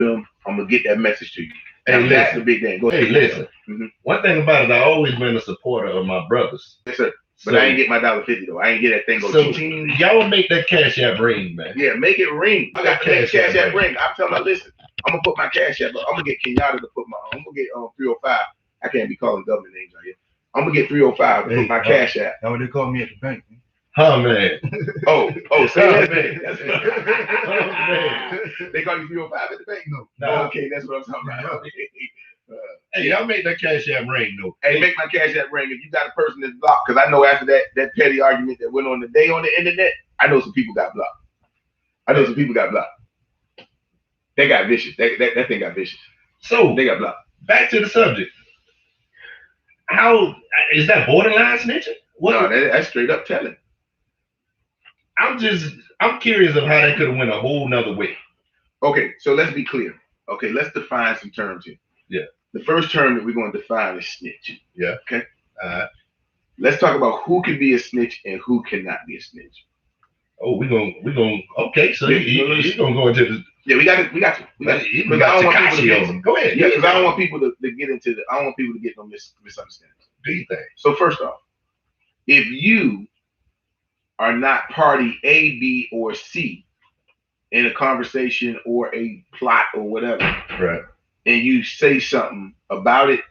I'm gonna get that message to you. Hey, That's the listen. big thing. Go Hey, ahead. listen. Mm-hmm. One thing about it, I always been a supporter of my brothers. Yes, sir. But So, I ain't get my $1.50 though. I ain't get that thing go. So y'all make that Cash App ring, man. Yeah, make it ring. I got to make Cash App ring. I'm telling you, listen, I'm gonna put my Cash App. I'm gonna get Kenyatta to put my. I'm gonna get 305. I can't be calling government names out here. I'm gonna get 305 to put my Cash App. That's what they call me at the bank. Huh, man. Oh, say that, man. Man. They call you 305 at the bank? No. Okay, that's what I'm talking about. Hey, y'all make that Cash App ring, though. Hey, make my Cash App ring. If you got a person that's blocked, because I know after that petty argument that went on today on the internet, I know some people got blocked. They got vicious. That thing got vicious. So they got blocked. Back to the subject. How is that borderline snitching? No, that's straight up telling. I'm curious of how that could have went a whole nother way. Okay, so let's be clear. Okay, let's define some terms here. Yeah. The first term that we're going to define is snitch. Yeah. Okay. Let's talk about who can be a snitch and who cannot be a snitch. Oh, we're going. Okay, so you're gonna go into the. Yeah, we got to. Because I don't want people to go ahead. Yeah, because I don't want people to get into the. I don't want people to get no misunderstandings. Do you think? So first off, if you are not party A, B, or C in a conversation or a plot or whatever, right, and you say something about it,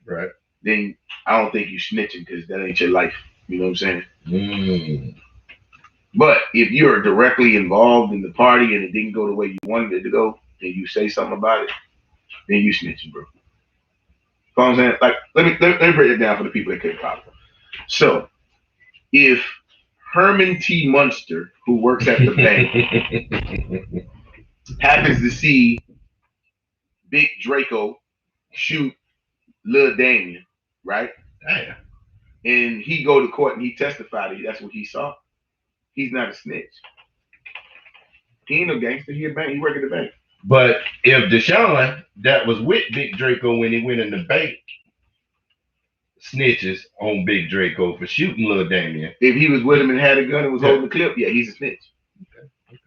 right, then I don't think you snitching because that ain't your life. You know what I'm saying? But if you're directly involved in the party and it didn't go the way you wanted it to go, and you say something about it, then you snitching, bro. You know what I'm saying? Like, let me break it down for the people that couldn't follow. So, if Herman T. Munster, who works at the bank, happens to see Big Draco shoot Lil Damien, right? Damn. And he go to court and he testified that that's what he saw. He's not a snitch. He ain't no gangster. He a bank. He work at the bank. But if Deshaun that was with Big Draco when he went in the bank snitches on Big Draco for shooting Lil Damien. If he was with him and had a gun and was holding the clip, yeah, he's a snitch. Okay.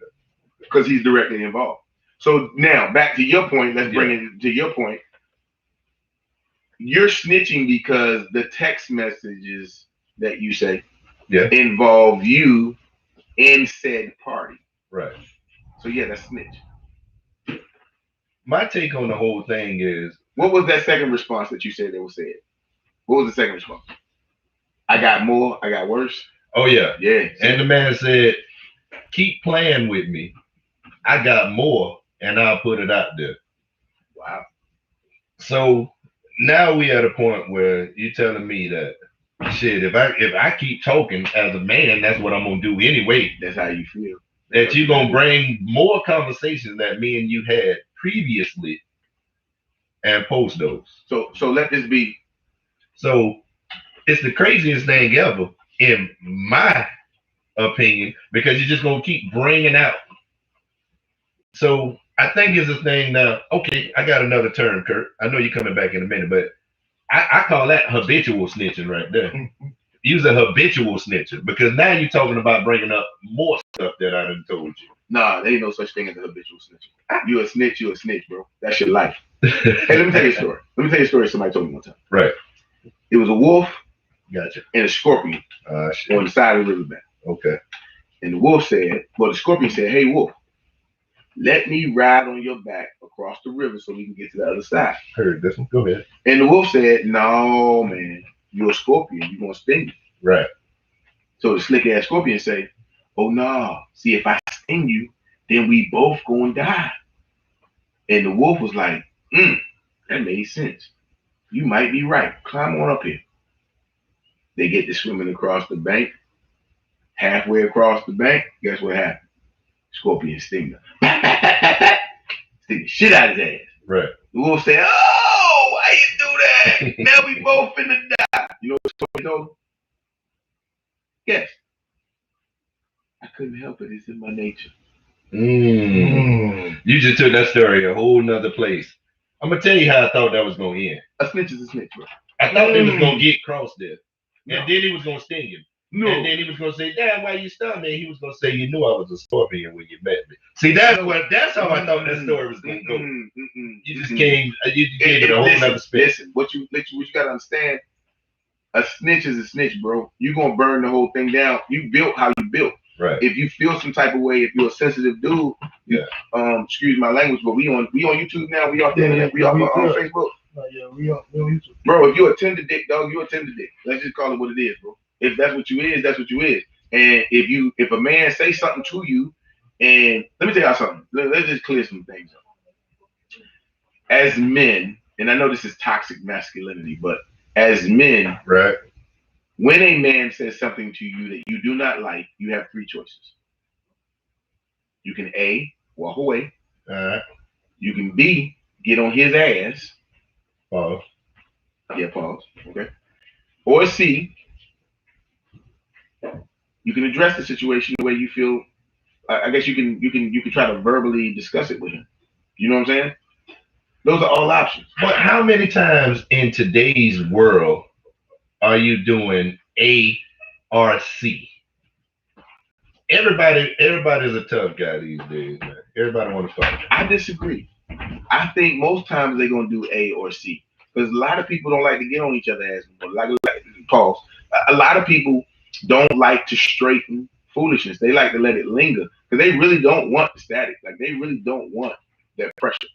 Because he's directly involved. So now back to your point. Let's bring it to your point. You're snitching because the text messages that you say involve you in said party. Right. So yeah, that's snitch. My take on the whole thing is, what was that second response that you said that was said? What was the second response? I got more, I got worse. Oh yeah. Yeah. And the man said, keep playing with me. I got more and I'll put it out there. Wow. So now we at a point where you're telling me that shit, if I keep talking as a man, that's what I'm gonna do anyway. That's how you feel. That you're gonna bring more conversations that me and you had previously and post those. So let this be. So it's the craziest thing ever, in my opinion, because you're just gonna keep bringing out. So I think it's a thing now. Okay, I got another term, Kurt. I know you're coming back in a minute, but I call that habitual snitching right there. Use a habitual snitcher, because now you're talking about bringing up more stuff that I done told you. Nah, there ain't no such thing as a habitual snitcher. You a snitch, bro. That's your life. Hey, let me tell you a story. Let me tell you a story somebody told me one time. Right. It was a wolf. Gotcha. And a scorpion on the side of the riverbank. Okay. And the wolf said, well, the scorpion said, hey, wolf, let me ride on your back across the river so we can get to the other side. Heard this one. Go ahead. And the wolf said, no, man, you're a scorpion. You're going to sting me. Right. So the slick ass scorpion say, oh, no. See, if I sting you, then we both going to die. And the wolf was like, that made sense. You might be right. Climb on up here. They get to swimming across the bank. Halfway across the bank, guess what happened? Scorpion sting him. Sting the shit out of his ass. Right. The wolf said, oh, why you do that? Now we both finna die. You know what Scorpion told him? Yes. I couldn't help it. It's in my nature. You just took that story a whole nother place. I'm going to tell you how I thought that was going to end. A snitch is a snitch, bro. I thought they was going to get crossed there. And then he was going to sting him. No. And then he was gonna say, "Damn, why you stunned me?" He was gonna say, "You knew I was a scorpion when you met me." See, that's how I thought that story was gonna go. You just came, you gave it a whole nother spin. Listen, what you gotta understand, a snitch is a snitch, bro. You gonna burn the whole thing down. You built how you built. Right. If you feel some type of way, if you're a sensitive dude, excuse my language, but we on YouTube now. We off there. We off on Facebook. Yeah, we on YouTube. Bro, if you a tender dick, dog, you a tender dick. Let's just call it what it is, bro. If that's what you is, that's what you is. And if a man say something to you, and let me tell y'all something. Let's just clear some things up. As men, and I know this is toxic masculinity, but as men, right, when a man says something to you that you do not like, you have three choices. You can A, walk away. You can B, get on his ass. Pause. Yeah, pause. Okay. Or C, you can address the situation the way you feel. I guess you can try to verbally discuss it with him. You know what I'm saying? Those are all options. But how many times in today's world are you doing A or C? Everybody's a tough guy these days, man. Everybody want to fight. I disagree. I think most times they're gonna do A or C because a lot of people don't like to get on each other's ass. Like pause. A lot of people don't like to straighten foolishness. They like to let it linger because they really don't want the static. Like they really don't want that pressure.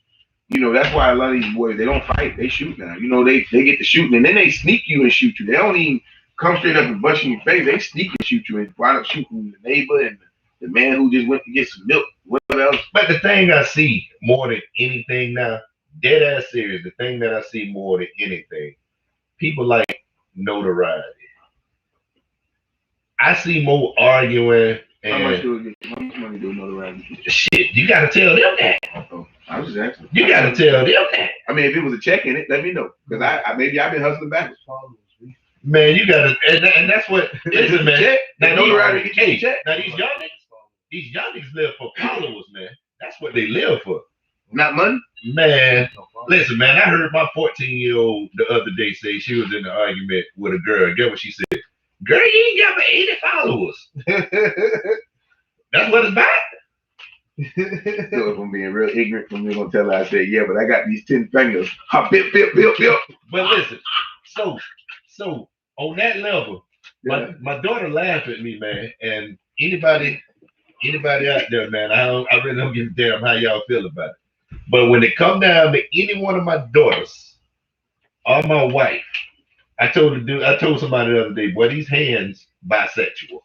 You know, that's why a lot of these boys, they don't fight, they shoot now. You know, they get to shooting and then they sneak you and shoot you. They don't even come straight up and bust you in your face. They sneak and shoot you and wind up shooting the neighbor and the man who just went to get some milk, whatever else. But the thing I see more than anything now, dead ass serious, the thing that I see more than anything, people like notoriety. I see more arguing and How much money do notoriety? Shit, you gotta tell them that. Oh, I was just asking. You gotta tell them that. I mean, if it was a check in it, let me know. Because maybe I've been hustling backwards. Man, you gotta, and that's what, listen, man. Now, notoriety get you a check. Now these young niggas live for followers, man. That's what they live for. Not money? Man, listen, man, I heard my 14-year-old the other day say she was in an argument with a girl. Get what she said? Girl, you ain't got but 80 followers. That's what it's about. So if I'm being real ignorant, I'm gonna tell her, I said, yeah, but I got these 10 fingers. Bip. But listen, so on that level, my daughter laughed at me, man. And anybody out there, man, I really don't give a damn how y'all feel about it. But when it come down to any one of my daughters or my wife, I told somebody the other day, boy, these hands bisexual.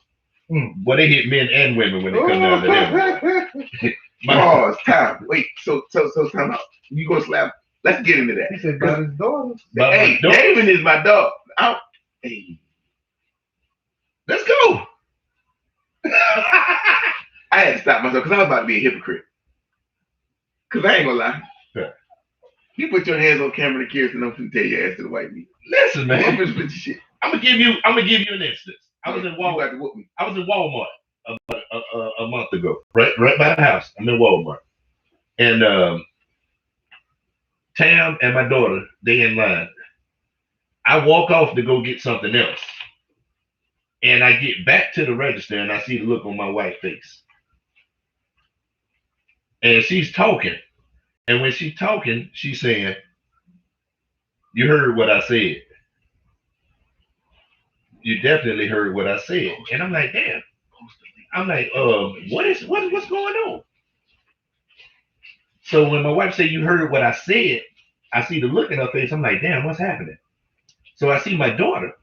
Boy, they hit men and women when it comes down to them. Pause, time. Wait, so time out. You gonna slap? Let's get into that. He said, "Got his daughter." Hey, David is my dog. Hey, let's go. I had to stop myself because I was about to be a hypocrite. Because I ain't gonna lie. Yeah. You put your hands on camera and Kirsten, I'm gonna tell your ass to the white meat. Listen, man. I'm gonna shit. I'm gonna give you an instance. I was in Walmart. You whoop me. I was in Walmart a month ago, right by the house. I'm in Walmart, and Tam and my daughter, they in line. I walk off to go get something else, and I get back to the register, and I see the look on my wife's face, and she's talking, and when she's talking, she's saying, "You heard what I said. You definitely heard what I said." And I'm like, damn. I'm like, what's going on? So when my wife said, "You heard what I said," I see the look in her face. I'm like, damn, what's happening? So I see my daughter.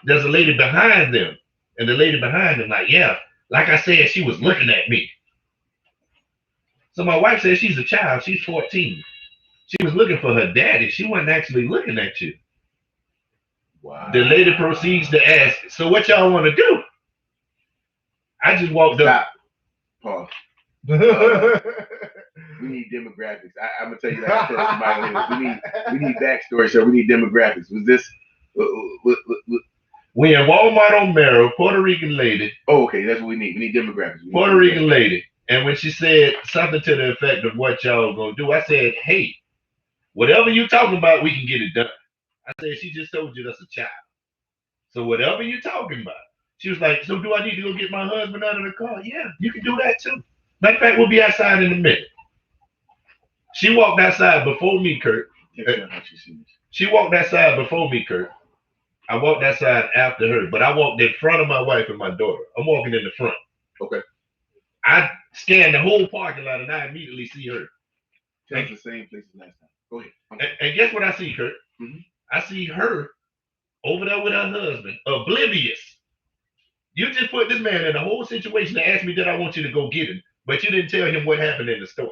There's a lady behind them. And the lady behind them, like, yeah, like I said, she was looking at me. So my wife says she's a child. She's 14. She was looking for her daddy. She wasn't actually looking at you. Wow. The lady proceeds to ask, "So what y'all want to do?" I just walked up. Pause. We need demographics. I'm gonna tell you that. We need backstory, so we need demographics. Was this? We in Walmart on Merrill, Puerto Rican lady. Oh, okay, that's what we need. We need demographics. Puerto Rican lady, and when she said something to the effect of "What y'all gonna do," I said, "Hey, whatever you talking about, we can get it done." I said, "She just told you that's a child. So whatever you're talking about, She was like, so do I need to go get my husband out of the car? Yeah, you can do that too. Matter of fact, we'll be outside in a minute. She walked outside before me, Kurt. She walked outside before me, Kurt. I walked outside after her, but I walked in front of my wife and my daughter. I'm walking in the front. Okay. I scanned the whole parking lot and I immediately see her. That's the same place as last time. Go ahead. And guess what I see, Kurt? Mm-hmm. I see her over there with her husband, oblivious. You just put this man in a whole situation and asked me that I want you to go get him, but you didn't tell him what happened in the store.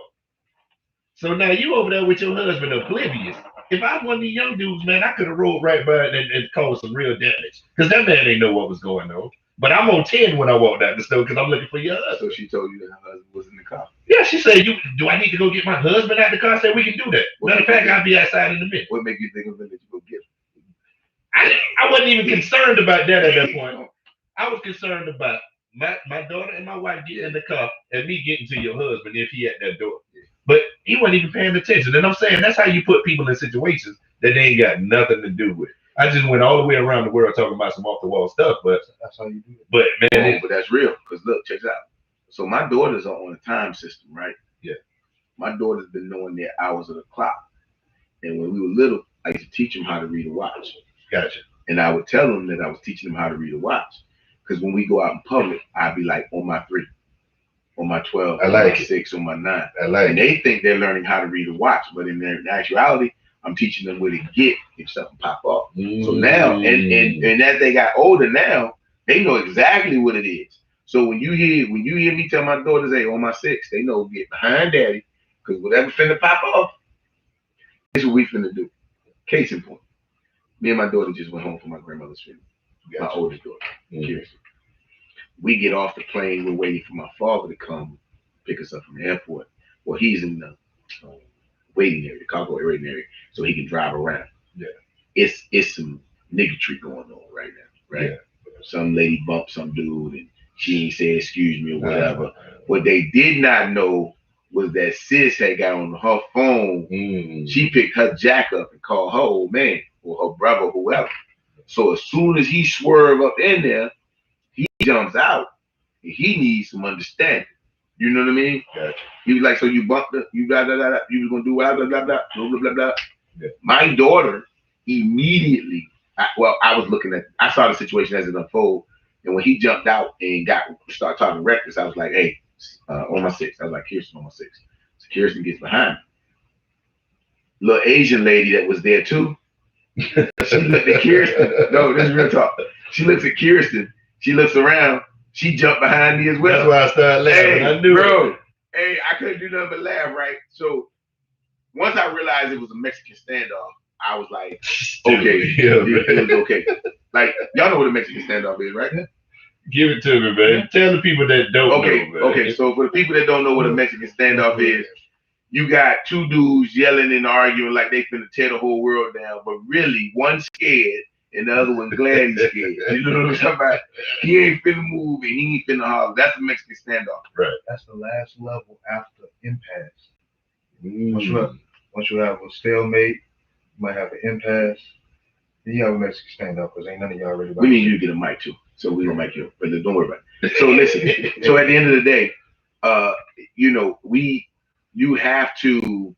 So now you over there with your husband oblivious. If I was one of these young dudes, man, I could have rolled right by it and caused some real damage. Because that man didn't know what was going on. But I'm on 10 when I walked out the store because I'm looking for your husband. So she told you that her husband was in the car? Yeah, she said, do I need to go get my husband out the car? I said, we can do that. Matter of fact, I'll be outside in a minute. What make you think of it that you go get him? I wasn't even concerned about that at that point. I was concerned about my daughter and my wife getting in the car and me getting to your husband if he at that door. But he wasn't even paying attention. And I'm saying that's how you put people in situations that they ain't got nothing to do with. I just went all the way around the world talking about some off the wall stuff, but that's how you do it. But man, but that's real. Because look, check it out. So my daughters are on a time system, right? Yeah. My daughter's been knowing their hours of the clock. And when we were little, I used to teach them how to read a watch. Gotcha. And I would tell them that I was teaching them how to read a watch. Because when we go out in public, I'd be like on my 3, on my 12, on my 6, on my 9. And they think they're learning how to read a watch, but in actuality, I'm teaching them where to get if something pop up. So now, and as they got older now, they know exactly what it is. So when you hear me tell my daughters, hey, on my 6, they know get behind daddy, because whatever finna pop off, this is what we finna do. Case in point, me and my daughter just went home from my grandmother's funeral. My oldest daughter, Kirsten. We get off the plane. We're waiting for my father to come pick us up from the airport. Well, he's in the waiting area, the cargo waiting area, so he can drive around. Yeah, it's some niggatry going on right now, right? Yeah. Some lady bumped some dude, and she ain't say excuse me or whatever. What they did not know was that sis had got on her phone. She picked her jack up and called her old man or her brother or whoever. So as soon as he swerved up in there, he jumps out and he needs some understanding. You know what I mean? Gotcha. He was like, so you bumped it, you blah, blah, blah, blah, you was going to do blah, blah, blah, blah, blah, blah, blah. Yeah. My daughter immediately, I saw the situation as it unfolded. And when he jumped out and started talking reckless, I was like, hey, on my 6. I was like, Kirsten on my 6. So Kirsten gets behind me. Little Asian lady that was there too. She looked at Kirsten. No, this is real talk. She looks at Kirsten. She looks around. She jumped behind me as well. That's why I started laughing. Hey, I knew bro. Hey, I couldn't do nothing but laugh, right? So once I realized it was a Mexican standoff, I was like, okay, it was okay. Like, y'all know what a Mexican standoff is, right? Give it to me, man. Tell the people that don't know, man. Okay, so for the people that don't know what a Mexican standoff is, you got 2 dudes yelling and arguing like they finna tear the whole world down, but really one's scared and the other one glad he's scared. You know what I'm talking about? He ain't finna move and he ain't finna holler. That's a Mexican standoff. Right. That's the last level after impasse. Once you have a stalemate, you might have an impasse. Then you have a Mexican standoff because ain't none of y'all ready. We need you to get a mic too, so we don't make you. But don't worry about it. So listen. So at the end of the day, you have to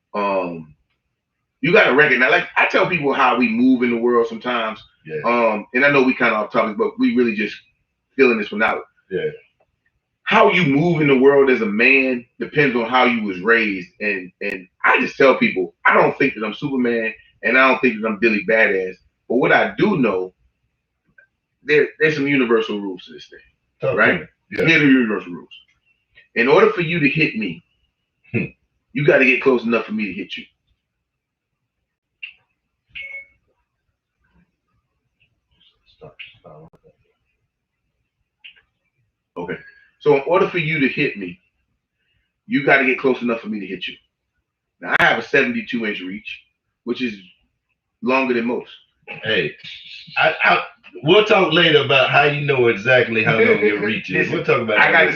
you got to recognize, like I tell people how we move in the world sometimes. Yeah. And I know we kind of off topic, but we really just feeling this one out. Yeah. How you move in the world as a man depends on how you was raised. And I just tell people, I don't think that I'm Superman and I don't think that I'm Billy Badass. But what I do know, there's some universal rules to this thing. Right? Yeah. Here are the universal rules. In order for you to hit me, you got to get close enough for me to hit you. Okay. So in order for you to hit me, you got to get close enough for me to hit you. Now, I have a 72-inch reach, which is longer than most. Hey, we'll talk later about how you know exactly how long your reach is. We'll talk about that. I got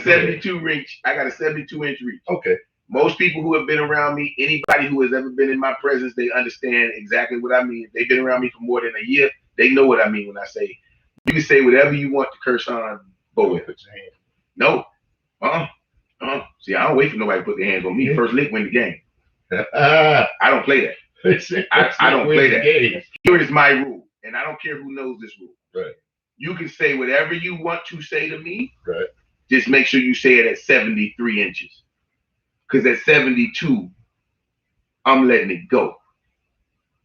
a 72-inch reach. Okay. Most people who have been around me, anybody who has ever been in my presence, they understand exactly what I mean. If they've been around me for more than a year, they know what I mean when I say You can say whatever you want to Kershawn Boyd. No. See, I don't wait for nobody to put their hands on me. First lick win the game. I don't play that. I don't play that. Here is my rule, and I don't care who knows this rule. Right. You can say whatever you want to say to me. Right. Just make sure you say it at 73 inches. Because at 72, I'm letting it go.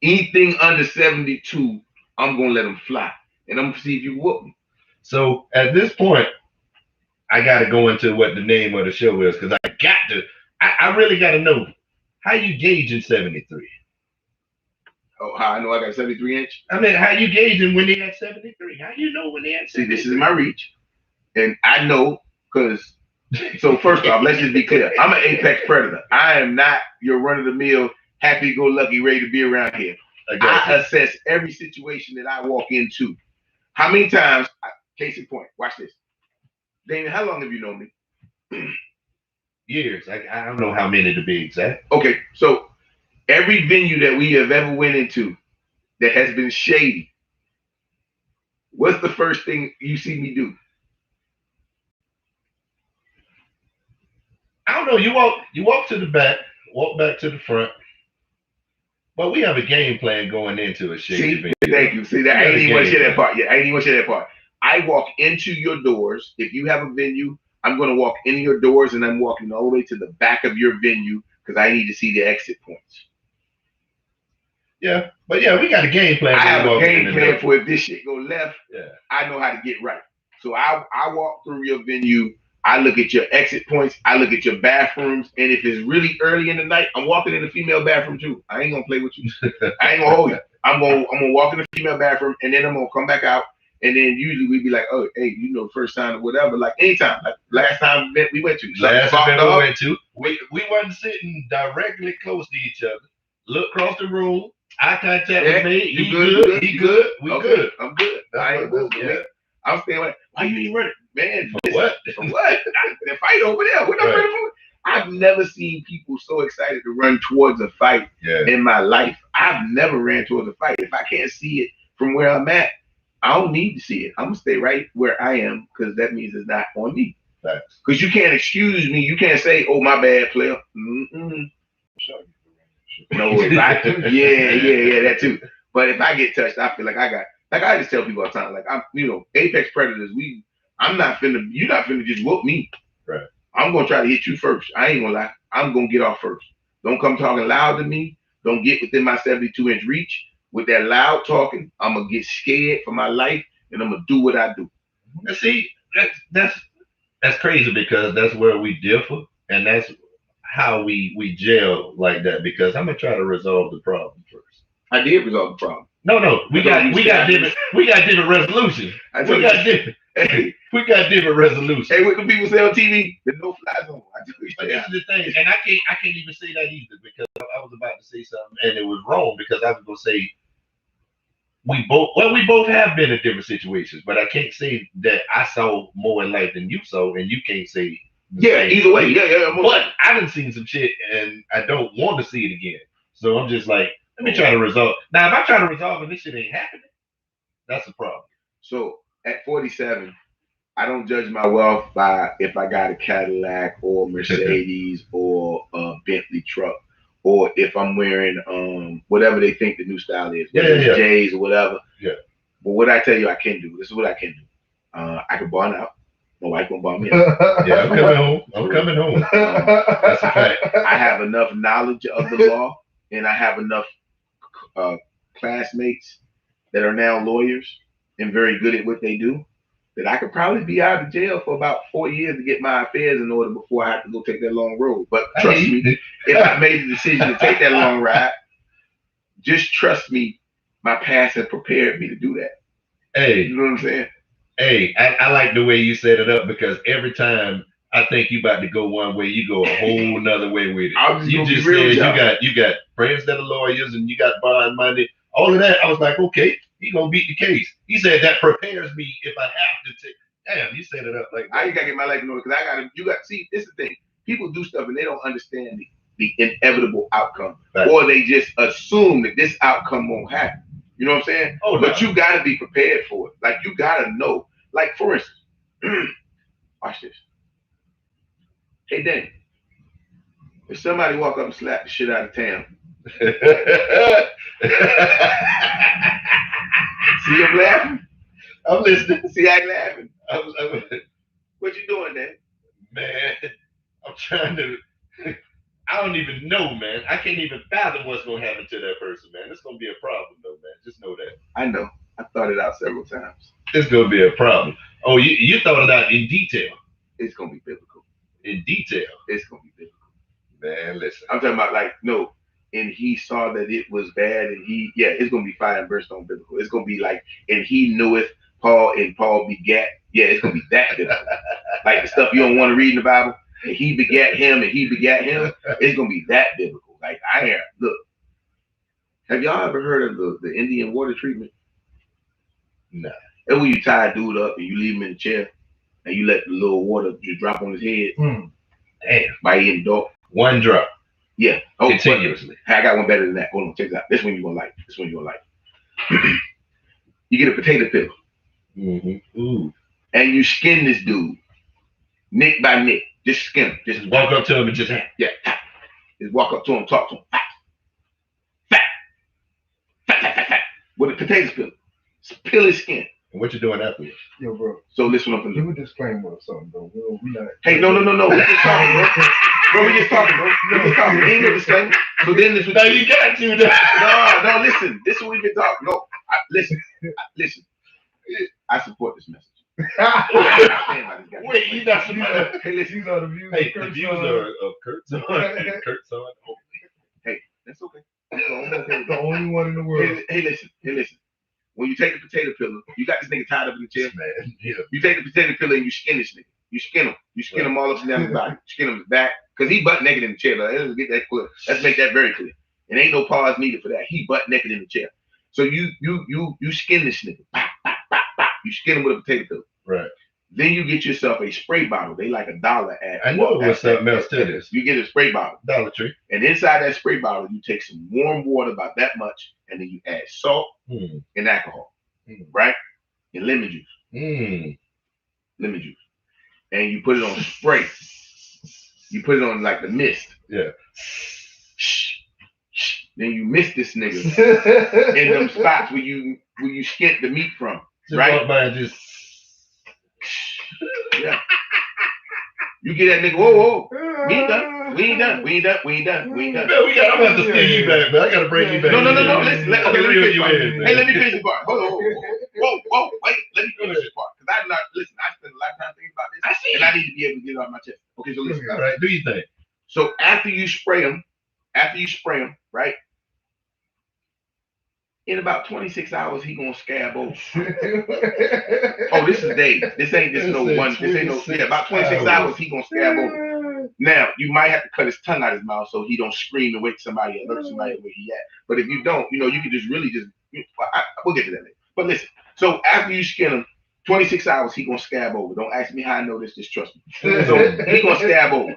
Anything under 72, I'm going to let them fly. And I'm going to see if you whoop me. So at this point, I got to go into what the name of the show is because I really got to know how you gauging 73. Oh, how I know I got 73 inch? I mean, how you gauging when they at 73? How you know when they at 73? See, this is my reach. And I know because, so first off, let's just be clear. I'm an apex predator. I am not your run-of-the-mill, happy-go-lucky, ready to be around here. I assess every situation that I walk into. How many times, case in point, watch this. Damien, how long have you known me? Years. I don't know how many to be exact. Okay, so every venue that we have ever went into that has been shady, what's the first thing you see me do? I don't know. You walk to the back, walk back to the front. But we have a game plan going into a shady venue. Thank you. See, I ain't even want to share that part yet. I ain't even want to share that part. I walk into your doors. If you have a venue, I'm going to walk into your doors and I'm walking all the way to the back of your venue because I need to see the exit points. Yeah, but yeah, we got a game plan. I have a game plan for if this shit go left, I know how to get right. So I walk through your venue. I look at your exit points. I look at your bathrooms. And if it's really early in the night, I'm walking in the female bathroom too. I ain't going to play with you. I ain't going to hold you. I'm going to walk in the female bathroom and then I'm going to come back out. And then usually we'd be like, oh, hey, you know, first time or whatever. Like anytime. Like last time we went to. We wasn't sitting directly close to each other. Look across the room. Eye contact was made. He good. He good. We good. I'm good. I ain't good. Yeah. I'm staying like, why you ain't running? Man, for what? For what? The fight over there. What I'm running for? I've never seen people so excited to run towards a fight in my life. I've never ran towards a fight. If I can't see it from where I'm at, I don't need to see it. I'm going to stay right where I am because that means it's not on me. Because you can't excuse me. You can't say, oh, my bad, player. No, if I do, yeah, that too. But if I get touched, I feel like I just tell people all the time, like I'm, apex predators. You're not finna just whoop me. Right. I'm gonna try to hit you first. I ain't gonna lie. I'm gonna get off first. Don't come talking loud to me. Don't get within my 72-inch reach. With that loud talking, I'm gonna get scared for my life, and I'm gonna do what I do. And see, that's crazy because that's where we differ, and that's how we gel like that. Because I'm gonna try to resolve the problem first. I did resolve the problem. No, we got different resolutions. We got different resolutions. Hey, what do people say on TV? The no-fly zone. But this is the thing, and I can't even say that either because I was about to say something and it was wrong because I was gonna say we both have been in different situations, but I can't say that I saw more in life than you saw, and you can't say either way. Yeah. But I done seen some shit and I don't want to see it again. So I'm just like, let me try to resolve. Now, if I try to resolve and this shit ain't happening, that's a problem. So at 47, I don't judge my wealth by if I got a Cadillac or Mercedes or a Bentley truck, or if I'm wearing whatever they think the new style is, J's or whatever. Yeah. But what I tell you I can do, this is what I can do. I can bond out. My wife won't bond me out. Yeah, I'm coming home. That's a fact. I have enough knowledge of the law, and I have enough classmates that are now lawyers and very good at what they do, that I could probably be out of jail for about 4 years to get my affairs in order before I have to go take that long road. But trust me, if I made the decision to take that long ride, just trust me, my past has prepared me to do that. Hey, you know what I'm saying? Hey, I like the way you set it up because every time I think you about to go one way, you go a whole nother way with it. You just said you got friends that are lawyers and you got bond money, all of that. I was like, okay, he gonna beat the case. He said that prepares me if I have to take. Damn, you set it up like that. I ain't gotta get my life in order because see, this is the thing. People do stuff and they don't understand the inevitable outcome, or they just assume that this outcome won't happen. You know what I'm saying? Oh, but no. you got to be prepared for it. Like, you got to know. Like, for instance, watch this. Hey, Dan, if somebody walk up and slap the shit out of Tam, see him laughing? I'm listening. See how he laughing? I'm, What you doing, Dan? man, I'm trying to. I don't even know, man. I can't even fathom what's gonna happen to that person, man. It's gonna be a problem, though, man. Just know that. I know. I thought it out several times. It's gonna be a problem. Oh, you thought it out in detail. It's gonna be biblical. In detail. It's gonna be biblical. Man, listen. I'm talking about like, no, and he saw that it was bad, and it's gonna be fire and brimstone biblical. It's gonna be like, and he kneweth Paul, and Paul begat. Yeah, it's gonna be that biblical. Like the stuff you don't want to read in the Bible, and he begat him, and he begat him. It's gonna be that biblical. Like, look. Have y'all ever heard of the Indian water treatment? No. That's when you tie a dude up and you leave him in the chair, and you let the little water just drop on his head. Damn. By eating dog. One drop. Yeah. Oh, continuously. I got one better than that. Hold on, check it out. This one you're gonna like. You get a potato peel. Mm-hmm. Ooh. And you skin this dude, nick by nick. Just skin him. Just walk up to him and just just walk up to him, talk to him. Fat. With a potato peel. Peel his skin. And what you doing afterwards? Yo, bro. So listen up and give a disclaimer or something, bro. We not. Hey, no. We just talking, bro. Bro, we just talking, bro. We just talking. Ain't no disclaimer. So then this. No, you got to. No. Listen. This is what we've been talking. No, listen. I support this message. Wait, you not supposed. Hey, listen, these are the views. Hey, the views are of Kurt's on. Kurt's on. Hey, that's okay. The only one in the world. Hey, listen. When you take the potato peeler, you got this nigga tied up in the chair. Man, yeah. You take the potato peeler and you skin this nigga. You skin him. You skin him all up and down his body. You skin him his back. Because he butt naked in the chair. Let's get that clear. Let's make that very clear. And ain't no pause needed for that. He butt naked in the chair. So you skin this nigga. You skin him with a potato peeler. Right. Then you get yourself a spray bottle. They like $1 at. I know it was something else to this. You get a spray bottle. Dollar Tree. And inside that spray bottle, you take some warm water, about that much, and then you add salt and alcohol, right? And lemon juice. Lemon juice. And you put it on spray. You put it on like the mist. Yeah. Then you mist this nigga in them spots where you skint the meat from. Just right? walk by and just. Yeah. You get that nigga, whoa. We ain't done. Man, I'm gonna have to steal you back, man. I gotta bring you back. No. Let me finish the part. In, hey, let me finish the part. Hold on. Whoa. Wait. Let me finish the part. Because I spent a lot of time thinking about this. And I need to be able to get it off my chest. Okay, so listen. All right, do you think? So after you spray them, right? In about 26 hours, he gonna scab over. Oh, this is days. This ain't just no one. This ain't no. Yeah, about 26 hours, he gonna scab over. Now, you might have to cut his tongue out of his mouth so he don't scream and wake somebody, alert somebody where he at. But if you don't, you can just really just. We'll get to that later. But listen. So after you skin him, 26 hours, he gonna scab over. Don't ask me how I know this. Just trust me. So he gonna scab over.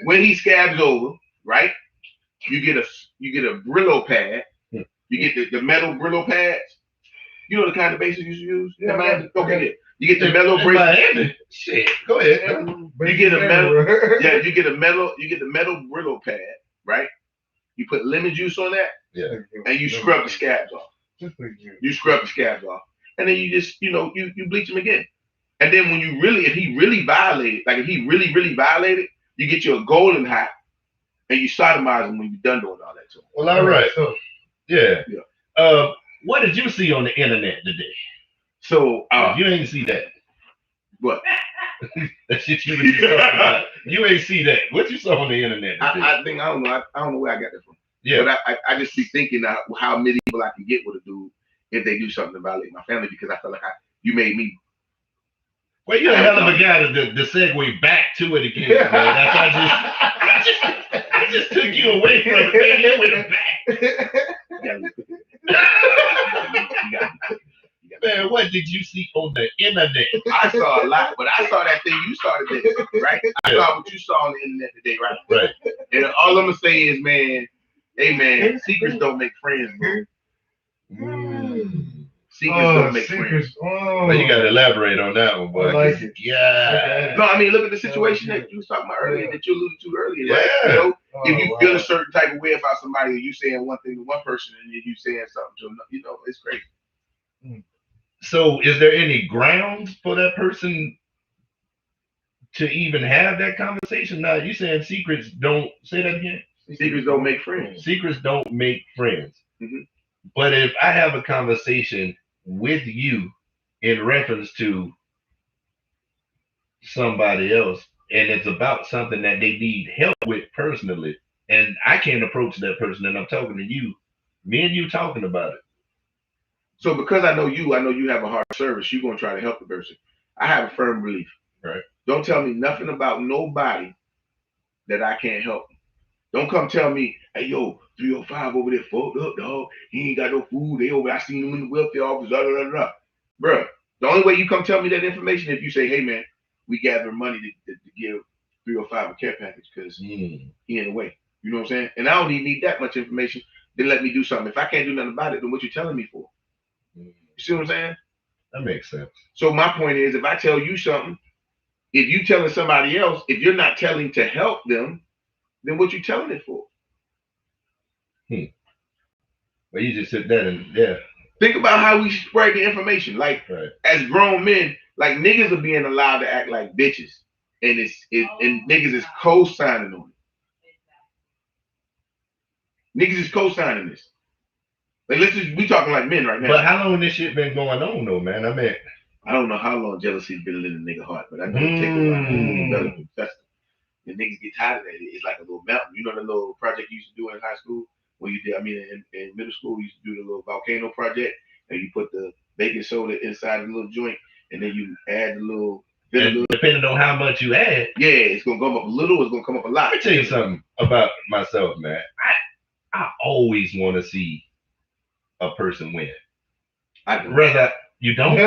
When he scabs over, right? You get a Brillo pad. You get the metal Brillo pads. You know the kind of bases you use? Yeah, okay. You get the metal bracelet. Shit. Go ahead. You get a metal. Yeah, you get the metal Brillo pad, right? You put lemon juice on that. Yeah. And you scrub the scabs off. You scrub the scabs off. And then you just, you bleach them again. And then when if he really violated, like if he really violated, you get you a golden hot and you sodomize him when you're done doing all that to him. Well, all right. Yeah. What did you see on the internet today? So you ain't see that. What? That shit you was talking about. You ain't see that. What you saw on the internet today? I don't know. I don't know where I got that from. Yeah. But I just be thinking how medieval I can get with a dude if they do something to violate my family, because I feel like you made me. Well, you're a hell of a guy to segue back to it again, man. I just took you away from it, man. You went back. Man, what did you see on the internet? I saw a lot, but I saw that thing you started today, right? I saw what you saw on the internet today, right? Right. And all I'm gonna say is, man, hey man, secrets don't make friends, bro. Secrets don't make friends. Well, you gotta elaborate on that one, boy. I like it. Yeah. No, I mean, look at the situation that you was talking about earlier, that you alluded to earlier, right? Yeah. You know, if you feel a certain type of way about somebody, or you saying one thing to one person, and then you saying something to another, you know, it's crazy. So, is there any grounds for that person to even have that conversation? Now, you saying secrets don't, say that again? Secrets don't make friends. Secrets don't make friends. Mhm. But if I have a conversation with you in reference to somebody else, and it's about something that they need help with personally, and I can't approach that person, and I'm talking to you, me and you talking about it. So because I know you have a hard service, you're gonna try to help the person. I have a firm belief. Right. Don't tell me nothing about nobody that I can't help. Don't come tell me, hey yo, 305 over there fucked up, dog. He ain't got no food. They over, I seen him in the welfare office, blah, blah, blah, blah. Bruh, the only way you come tell me that information if you say, hey man, we gather money to give 305 a care package because he in the way. You know what I'm saying? And I don't even need that much information. Then let me do something. If I can't do nothing about it, then what you telling me for? You see what I'm saying? That makes sense. So my point is, if I tell you something, if you telling somebody else, if you're not telling to help them, then what you telling it for? Well, you just said that, and yeah. Think about how we spread the information. Like as grown men, like niggas are being allowed to act like bitches, and and niggas is co-signing on it. Niggas is co-signing this. Like we talking like men right now. But how long this shit been going on though, man? I mean, I don't know how long jealousy's been in the nigga heart, but I know it takes a while to develop and fester. And niggas get tired of that. It's like a little mountain. You know the little project you used to do in high school? When you did, I mean, in middle school, we used to do the little volcano project, and you put the baking soda inside the little joint, and then you add the little vinegar. Depending on how much you add. Yeah, it's gonna come up a little, it's gonna come up a lot. Let me tell you something about myself, man. I always want to see a person win. Rather you don't.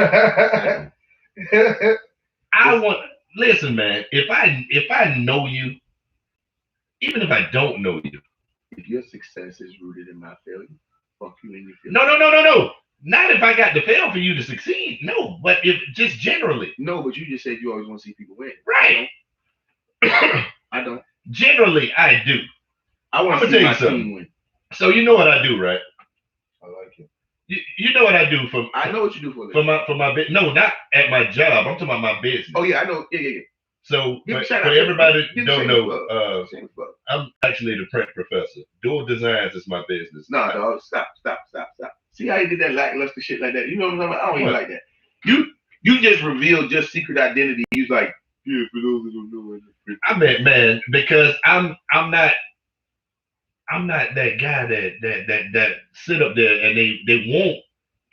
I want. Listen, man. If I know you, even if I don't know you, if your success is rooted in my failure, fuck you and your failure. No. Not if I got to fail for you to succeed. No, but if just generally. No, but you just said you always want to see people win. Right. I don't. Generally, I do. I want to see my team win. So you know what I do, right? I like it. You know what I do for? I know what you do for my business. No, not at my job. I'm talking about my business. Oh yeah, I know. Yeah. So for everybody who don't know, I'm actually the print professor. Dual Designs is my business. No, dog, stop. See how you did that lackluster shit like that? You know what I'm talking about? I don't even like that. You just revealed your secret identity. You was like, yeah, for those who don't know. I mean, man, because I'm not that guy that sit up there and they want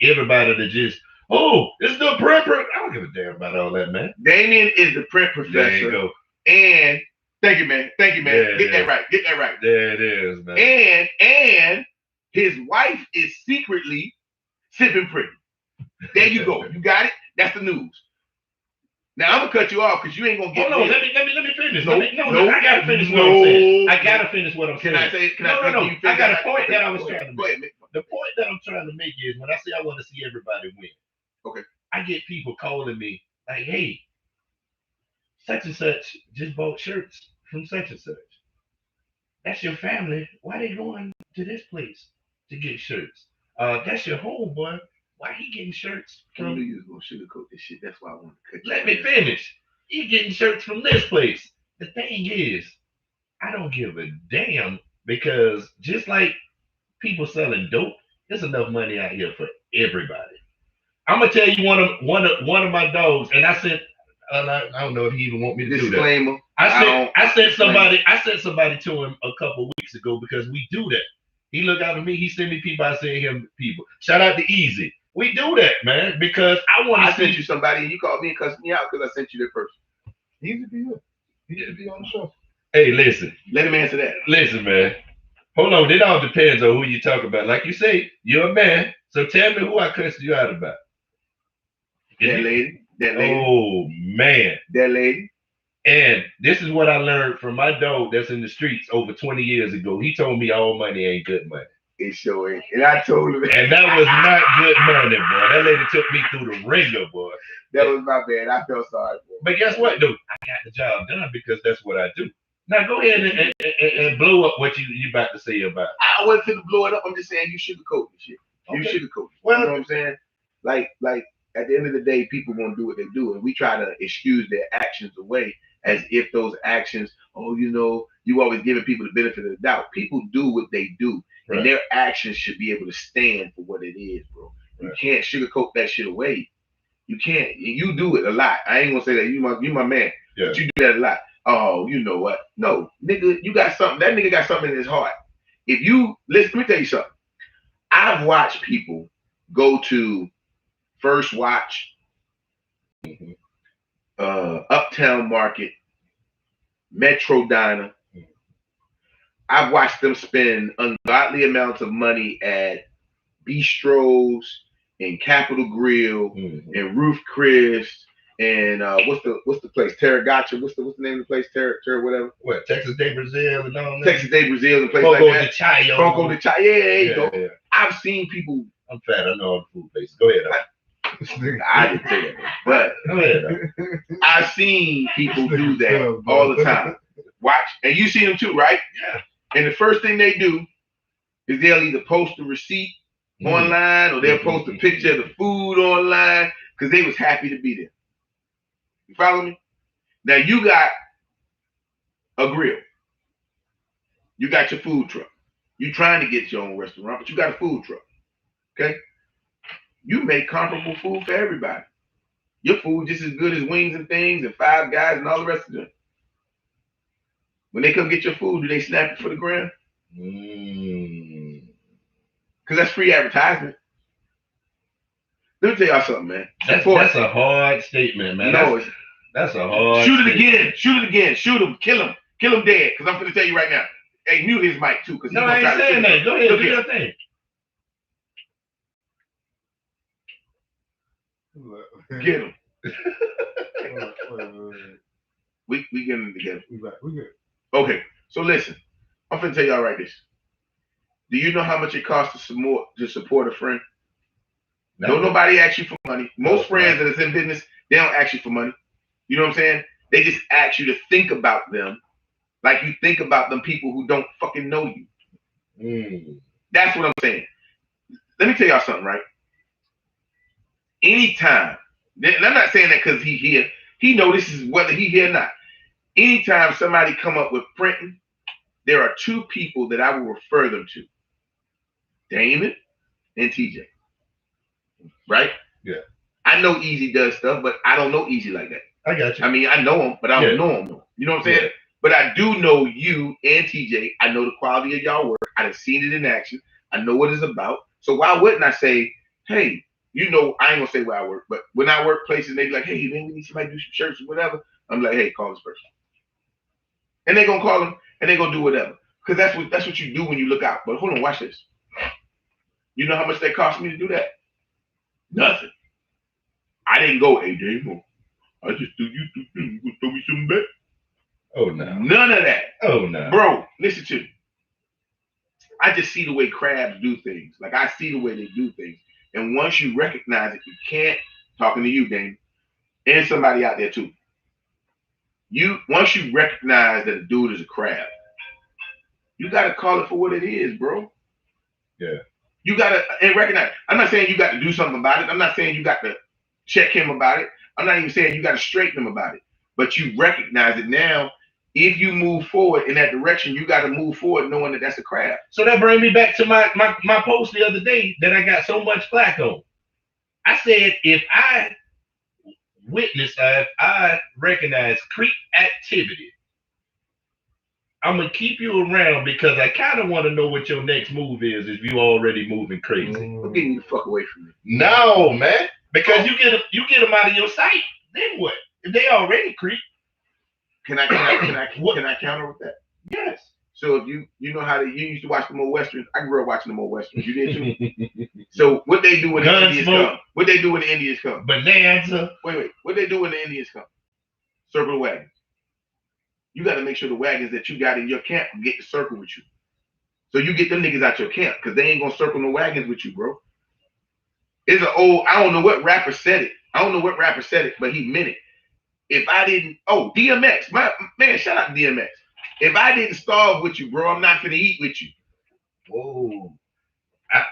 everybody to just, oh, it's the print. I don't give a damn about all that, man. Damien is the print professor. There you go. And thank you, man. Yeah, Get that right. There it is, man. And his wife is secretly sipping pretty. There you go. You got it? That's the news. Now I'm gonna cut you off because you ain't gonna get. Hold on, let me finish. No, I gotta finish what I'm saying. I gotta finish what I'm saying. No. I got a point that I was trying to make. The point that I'm trying to make is when I say I want to see everybody win. Okay. I get people calling me like, hey, such and such just bought shirts from such and such. That's your family. Why they going to this place to get shirts? That's your homeboy. Why he getting shirts from? I knew you was gonna sugarcoat this shit. That's why I wanted to cut you. Let me finish. He getting shirts from this place. The thing is, I don't give a damn because just like people selling dope, there's enough money out here for everybody. I'm gonna tell you one of my dogs, and I said, I don't know if he even want me to disclaimer. Do that. I sent somebody to him a couple weeks ago because we do that. He look out for me. He send me people. I send him people. Shout out to Easy. We do that, man, because I sent you somebody and you called me and cussed me out because I sent you that person. Easy to you. He should be on the show. Hey, listen. Let him answer that. Listen, man. Hold on. It all depends on who you talk about. Like you say, you're a man. So tell me who I cussed you out about. That lady. Oh, man. That lady. And this is what I learned from my dog that's in the streets over 20 years ago. He told me all money ain't good money. It's showing. And I told him. And that was not good money, boy. That lady took me through the ringer, boy. That was my bad. I felt sorry for him. But guess what, dude? I got the job done because that's what I do. Now go ahead and blow up what you about to say about it. I wasn't finna blow it up. I'm just saying you sugarcoat the shit. You Okay. sugarcoat it. Well, you know what I'm saying? Like at the end of the day, people gonna do what they do, and we try to excuse their actions away as if those actions, you always giving people the benefit of the doubt. People do what they do, right. and their actions should be able to stand for what it is, bro. You Right. can't sugarcoat that shit away. You can't. You do it a lot. I ain't gonna say that you my man. Yeah. But you do that a lot. Oh, you know what? No, nigga, you got something. That nigga got something in his heart. If you listen, let me tell you something. I've watched people go to First Watch, Uptown Market, Metro Diner. I've watched them spend ungodly amounts of money at bistros and Capitol Grill and Roof Chris and what's the place? Terragotcha. What's the name of the place? Terra whatever. What, Texas Day Brazil and all that? Texas Day Brazil and place Fonco like that. de Chayo. Fonco de Chayo. Yeah, there you go. Yeah. I've seen people. I'm fat. I know all the food places. Go ahead. I didn't say that, but Go ahead. I've seen people do that all the time. Watch, and you see them too, right? Yeah. And the first thing they do is they'll either post a receipt online or they'll post a picture of the food online because they was happy to be there. You follow me? Now you got a grill. You got your food truck. You trying to get your own restaurant, but you got a food truck. Okay? You make comparable food for everybody. Your food just as good as Wings and Things and Five Guys and all the rest of them. When they come get your food, do they snap it for the gram? Because that's free advertisement. Let me tell y'all something, man. That's a hard statement, man. No, that's a hard Shoot it statement. again. Shoot it again. Shoot him. Kill him. Kill him dead. Because I'm going to tell you right now. Hey, mute his mic too. No, I ain't saying that. Go ahead. Do your thing. Get him. We get him together. We good. Okay, so listen. I'm finna tell y'all right this. Do you know how much it costs to support a friend? No. Don't nobody ask you for money. Most friends that is in business, they don't ask you for money. You know what I'm saying? They just ask you to think about them like you think about them people who don't fucking know you. That's what I'm saying. Let me tell y'all something, right? Anytime, and I'm not saying that because he here. He know this is whether he here or not. Anytime somebody come up with printing, there are two people that I will refer them to. Damon and TJ. Right? Yeah. I know Easy does stuff, but I don't know Easy like that. I got you. I mean, I know him, but I don't know him. You know what I'm saying? Yeah. But I do know you and TJ. I know the quality of y'all work. I've seen it in action. I know what it's about. So why wouldn't I say, hey, I ain't gonna say where I work, but when I work places, they be like, hey, man, we need somebody to do some shirts or whatever. I'm like, hey, call this person. And they're gonna call them and they're gonna do whatever. Because that's what you do when you look out. But hold on, watch this. You know how much that cost me to do that? Nothing. I didn't go, hey, Dave, I just do you gonna throw me some back. Oh no. None of that. Oh no. Bro, listen to me. I just see the way crabs do things. Like I see the way they do things. And once you recognize it, you can't, talking to you, Dane, and somebody out there too. Once you recognize that a dude is a crab, you gotta call it for what it is, bro. Yeah. You gotta and recognize. I'm not saying you got to do something about it. I'm not saying you got to check him about it. I'm not even saying you got to straighten him about it. But you recognize it now. If you move forward in that direction, you got to move forward knowing that that's a crab. So that brings me back to my post the other day that I got so much flack on. I said if I recognize creep activity, I'm gonna keep you around because I kind of want to know what your next move is if you already moving crazy. I'm getting you the fuck away from me. No, man, because you get them out of your sight. Then what? If they already creep. Can I counter with that? Yes. So if you know how you used to watch the more westerns. I grew up watching the more westerns. You did too. So what they do when the Indians come? What they do when the Indians come? Bonanza. Wait. What they do when the Indians come? Circle the wagons. You got to make sure the wagons that you got in your camp get to circle with you. So you get them niggas out your camp because they ain't gonna circle no wagons with you, bro. It's an old, I don't know what rapper said it. But he meant it. If I didn't, DMX, my man, shout out to DMX. If I didn't starve with you, bro, I'm not gonna eat with you. Whoa. I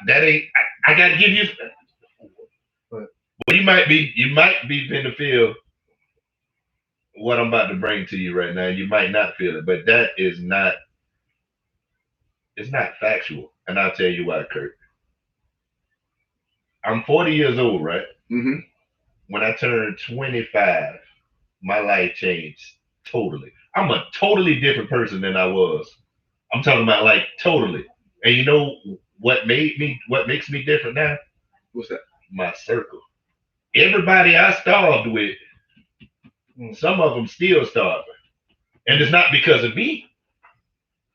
gotta give you, well, you might be finna feel what I'm about to bring to you right now. You might not feel it, but that is not, it's not factual. And I'll tell you why, Kurt. I'm 40 years old, right? Mm-hmm. When I turned 25, my life changed totally. I'm a totally different person than I was. I'm talking about like totally. And you know what makes me different now? What's that? My circle. Everybody I starved with, some of them still starving. And it's not because of me.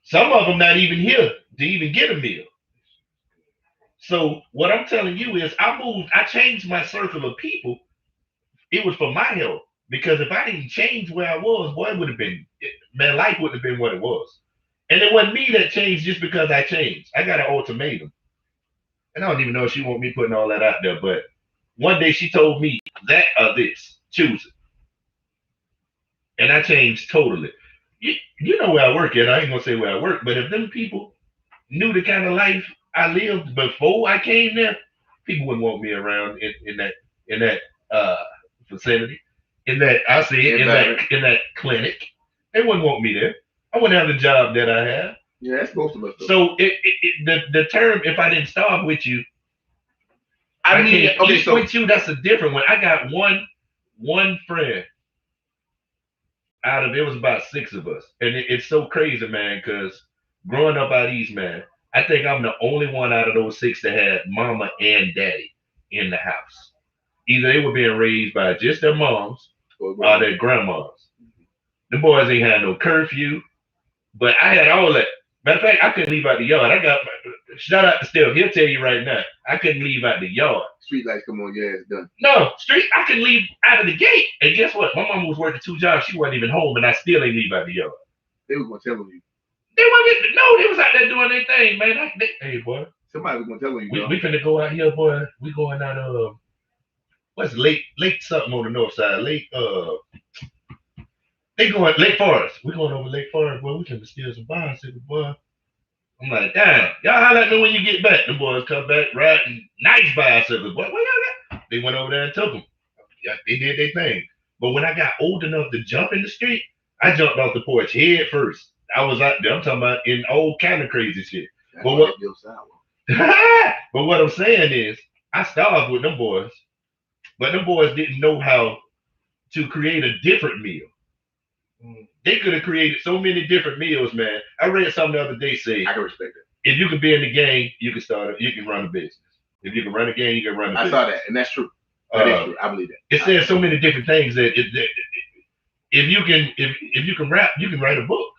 Some of them not even here to even get a meal. So what I'm telling you is I changed my circle of people. It was for my health. Because if I didn't change where I was, boy, it would have been, man, life wouldn't have been what it was. And it wasn't me that changed just because I changed. I got an ultimatum. And I don't even know if she want me putting all that out there, but one day she told me that or this, choose it. And I changed totally. You know where I work at. I ain't gonna say where I work, but if them people knew the kind of life I lived before I came there, people wouldn't want me around in that vicinity. In that clinic. They wouldn't want me there. I wouldn't have the job that I have. Yeah, that's most of us. Though. So the term, if I didn't starve with you, I mean, with you, that's a different one. I got one friend out of, it was about 6 of us. And it's so crazy, man, because growing up out east, man, I think I'm the only one out of those 6 that had mama and daddy in the house. Either they were being raised by just their moms or their grandmas. The boys ain't had no curfew, but I had all that. Matter of fact, I couldn't leave out the yard. I got, shout out to Steph. He'll tell you right now, I couldn't leave out the yard. Street lights come on, yeah, it's done. No, I couldn't leave out of the gate. And guess what? My mom was working 2 jobs. She wasn't even home, and I still ain't leave out the yard. They was gonna tell on you. They was out there doing their thing, man. Hey, boy. Somebody was gonna tell on you. We finna go out here, boy. We going out what's Lake something on the north side? They going Lake Forest. We going over Lake Forest, boy. We can steal some bicycles, boy. I'm like, damn, y'all holler at me when you get back. The boys come back riding nice bicycles. Boy, where y'all at? They went over there and took them. Yeah, they did their thing. But when I got old enough to jump in the street, I jumped off the porch head first. I was out there. I'm talking about in all kind of crazy shit. But what I'm saying is, I starved with them boys, but them boys didn't know how to create a different meal. They could have created so many different meals, man. I read something the other day say, I can respect it. If you can be in the game, you can run a business. If you can run a game, you can run a business. I saw that, and that's true. That is true. I believe that. It says so many different things that if you can rap, you can write a book.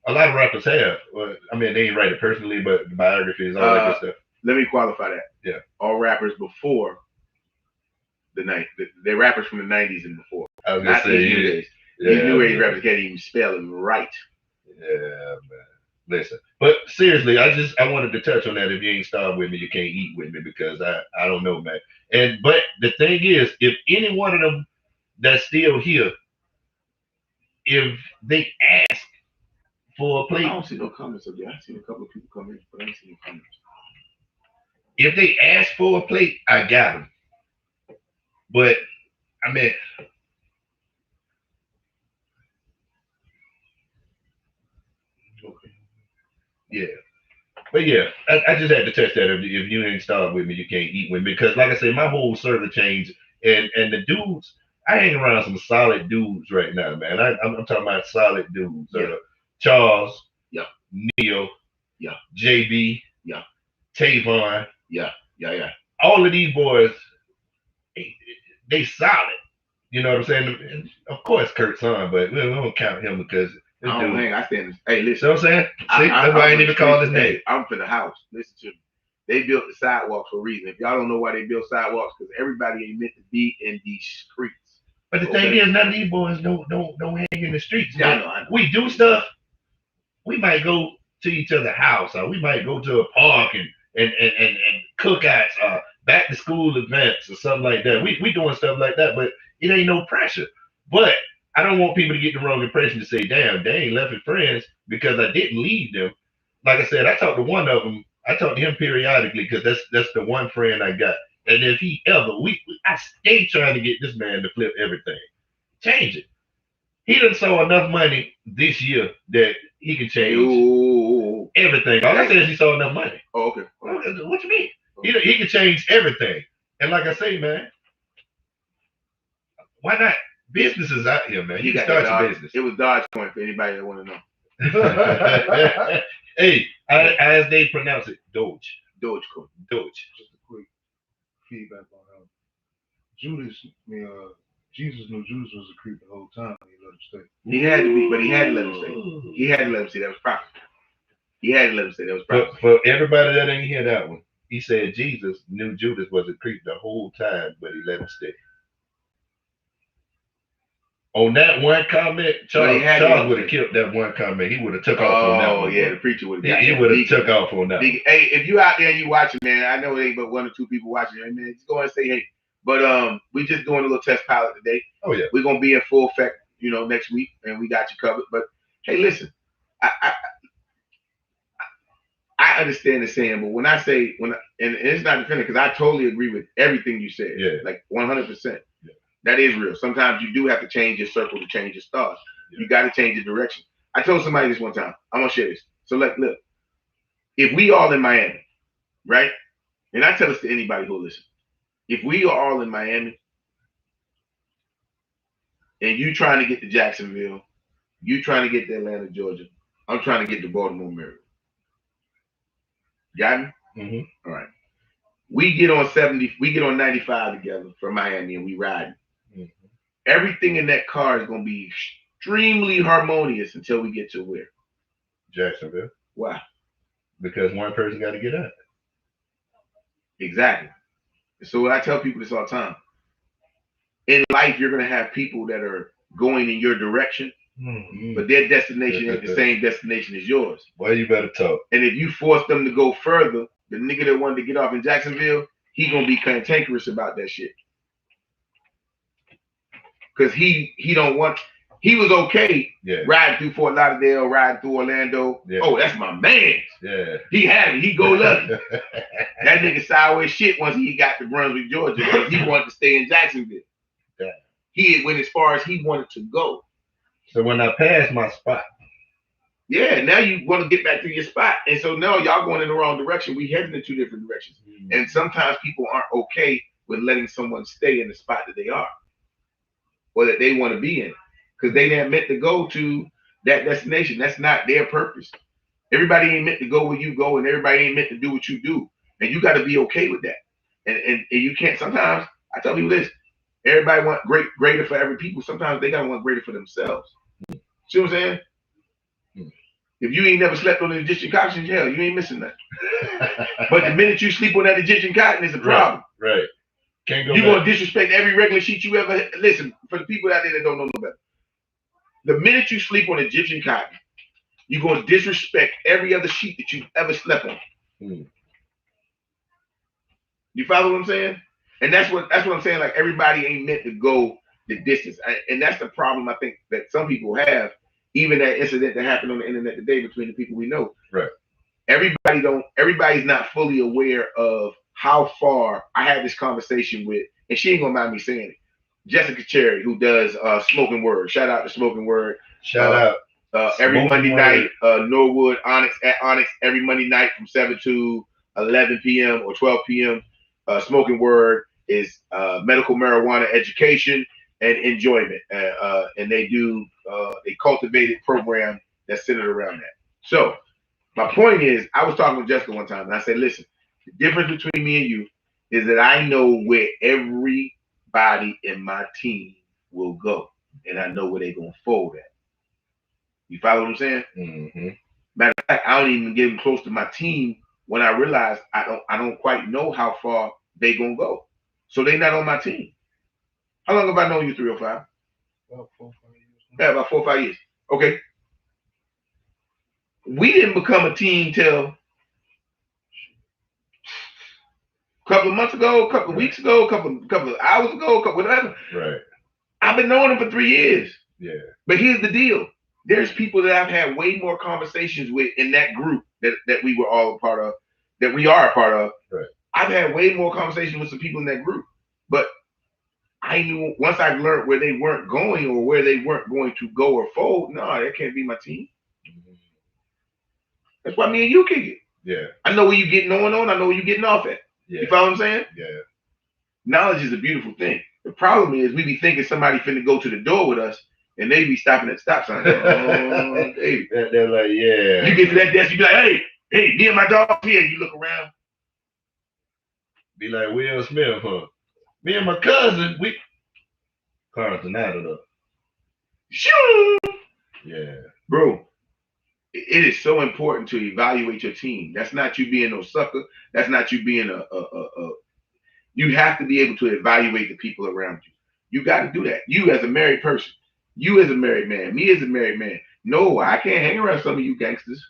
A lot of rappers have. Well, I mean, they ain't write it personally, but the biographies, all that good stuff. Let me qualify that. Yeah. All rappers before the 90s. They're rappers from the 90s and before. I was gonna say, these new age. These new age rappers can't even spell them right. Yeah, man. Listen, but seriously, I wanted to touch on that. If you ain't starved with me, you can't eat with me, because I don't know, man. But the thing is, if any one of them that's still here, if they ask for a plate, I don't see no comments up there. I seen a couple of people come in, but I ain't seen no comments. If they ask for a plate, I got them. But I mean, yeah. But yeah, I just had to touch that. If you ain't starved with me, you can't eat with me. Because like I said, my whole circle changed. And the dudes, I hang around some solid dudes right now, man. I'm talking about solid dudes. Yeah. Charles. Yeah. Neil. Yeah. JB. Yeah. Tavon. Yeah. All of these boys, they solid. You know what I'm saying? And of course, Kurt's son, but we don't count him because I don't think I stand. Hey, listen. You know what I'm saying? See, that's why I ain't even called his name. I'm for the house. Listen to me. They built the sidewalks for a reason. If y'all don't know why they built sidewalks, because everybody ain't meant to be in these streets. But the thing is, none of these boys don't hang in the streets. Yeah, I know. We do stuff. We might go to each other's house, or we might go to a park and cookouts, back to school events or something like that. We doing stuff like that, but it ain't no pressure. But I don't want people to get the wrong impression to say, damn, they ain't left with friends because I didn't leave them. Like I said, I talked to one of them. I talk to him periodically because that's the one friend I got. And if he ever, I stay trying to get this man to flip everything, change it. He done saw enough money this year that he can change everything. All I said is he saw enough money. Oh, okay. What you mean? He can change everything. And like I say, man, why not? Businesses out here, man. You can start your business. It was Dogecoin for anybody that want to know. Hey, as they pronounce it, Doge. Dogecoin. Doge. Just a quick feedback on Judas. Jesus knew Judas was a creep the whole time. He let him stay. He had to be, but he had to let him stay. He had to let him stay. That was proper. He had to let him stay. That was proper. For everybody that didn't hear that one, he said Jesus knew Judas was a creep the whole time, but he let him stay. On that one comment, Charles would have killed that one comment. He would have took off on that one. Oh, yeah, the preacher would have. He would have took off on that. Hey, if you out there and you watching, man, I know it ain't but 1 or 2 people watching, man. Just go and say hey. But we just doing a little test pilot today. Oh yeah, we're gonna be in full effect, next week, and we got you covered. But hey, listen, I understand the saying, but when I say and it's not defending because I totally agree with everything you said. Yeah, like 100%. That is real. Sometimes you do have to change your circle to change your stars. Yeah. You got to change your direction. I told somebody this one time. I'm gonna share this. So look, if we all in Miami, right? And I tell this to anybody who listen. If we are all in Miami and you trying to get to Jacksonville, you trying to get to Atlanta, Georgia, I'm trying to get to Baltimore, Maryland. Got me? Mm-hmm. All right. We get on 95 together from Miami and we ride. Mm-hmm. Everything in that car is going to be extremely harmonious until we get to where? Jacksonville. Why? Because one person got to get out. Exactly. So I tell people this all the time. In life, you're going to have people that are going in your direction, but their destination ain't the same destination as yours. Well, you better talk. And if you force them to go further, the nigga that wanted to get off in Jacksonville, he going to be cantankerous about that shit. Because he was okay riding through Fort Lauderdale, riding through Orlando. Yeah. Oh, that's my man. Yeah. He had it. He go lucky. That nigga sideways shit once he got to Brunswick, Georgia, because he wanted to stay in Jacksonville. Yeah. He went as far as he wanted to go. So when I passed my spot. Yeah, now you want to get back to your spot. And so now y'all going in the wrong direction. We heading in 2 different directions. Mm-hmm. And sometimes people aren't okay with letting someone stay in the spot that they are or that they want to be in. Because they ain't meant to go to that destination. That's not their purpose. Everybody ain't meant to go where you go, and everybody ain't meant to do what you do. And you got to be okay with that. And you can't. Sometimes I tell people this: everybody want greater for every people. Sometimes they gotta want greater for themselves. See what I'm saying? If you ain't never slept on an Egyptian cotton, hell, you ain't missing nothing. But the minute you sleep on that Egyptian cotton, it's a problem. Right. Can't go. You're gonna disrespect every regular sheet you ever. Listen, for the people out there that don't know no better. The minute you sleep on Egyptian cotton, you're going to disrespect every other sheet that you've ever slept on. You follow what I'm saying? And that's what I'm saying. Like, everybody ain't meant to go the distance. And that's the problem I think that some people have. Even that incident that happened on the internet today between the people we know. Right. Everybody's not fully aware of how far. I had this conversation with, and she ain't going to mind me saying it, Jessica Cherry, who does Smoking Word. Shout out to Smoking Word. Shout out. Every Monday night, Norwood, Onyx every Monday night from 7 to 11 p.m. or 12 p.m. Smoking Word is medical marijuana education and enjoyment. And they do a cultivated program that's centered around that. So my point is, I was talking with Jessica one time, and I said, listen, the difference between me and you is that I know where everybody in my team will go, and I know where they're going to fold at. You follow what I'm saying? Mm-hmm. Matter of fact, I don't even get them close to my team when I realize I don't quite know how far they gonna go. So they not on my team. How long have I known you, 305? About 4 or 5 years. Yeah, about 4 or 5 years. Okay. We didn't become a team till a couple of months ago, a couple of weeks ago, a couple of hours ago, whatever. Right. I've been knowing him for 3 years. Yeah. But here's the deal. There's people that I've had way more conversations with in that group that we were all a part of, that we are a part of. Right. I've had way more conversations with some people in that group. But I knew once I learned where they weren't going or where they weren't going to go or fold, no, that can't be my team. Mm-hmm. That's why me and you kick it. Yeah. I know where you getting on, I know where you getting off at. Yeah. You follow what I'm saying? Yeah. Knowledge is a beautiful thing. The problem is we be thinking somebody finna go to the door with us and they be stopping at the stop sign. Oh, hey. They're like, yeah. You get to that desk, you be like, hey, me and my dog here. You look around. Be like Will Smith, huh? Me and my cousin, we Carlton out of the. Shoo! Yeah. Bro, it is so important to evaluate your team. That's not you being no sucker. That's not you being you have to be able to evaluate the people around you. You got to do that. You as a married person, you as a married man, me as a married man. No, I can't hang around some of you gangsters.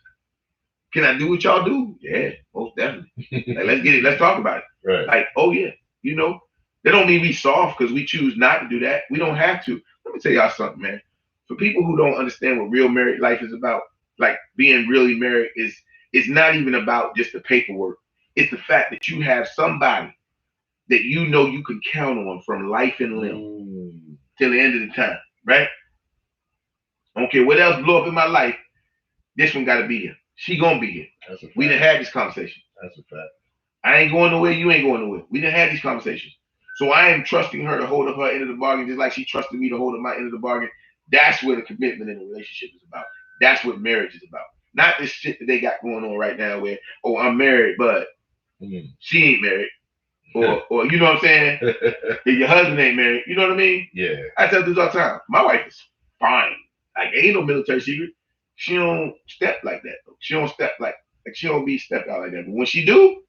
Can I do what y'all do? Yeah, most definitely. Like, let's get it. Let's talk about it. Right. Like, oh yeah, you know, that don't mean we soft because we choose not to do that. We don't have to. Let me tell y'all something, man. For people who don't understand what real married life is about, like being really married is not even about just the paperwork. It's the fact that you have somebody that you know you can count on from life and limb till the end of the time, right? I don't care what else blow up in my life. This one got to be here. She gonna be here. That's a fact. We done had this conversation. That's a fact. I ain't going nowhere. You ain't going nowhere. We done had these conversations. So I am trusting her to hold up her end of the bargain just like she trusted me to hold up my end of the bargain. That's where the commitment in the relationship is about. That's what marriage is about. Not this shit that they got going on right now where, oh, I'm married, but she ain't married. Or you know what I'm saying? Your husband ain't married. You know what I mean? Yeah. I tell this all the time. My wife is fine. Like, ain't no military secret. She don't step like that. Though. She don't step like she don't be stepped out like that. But when she do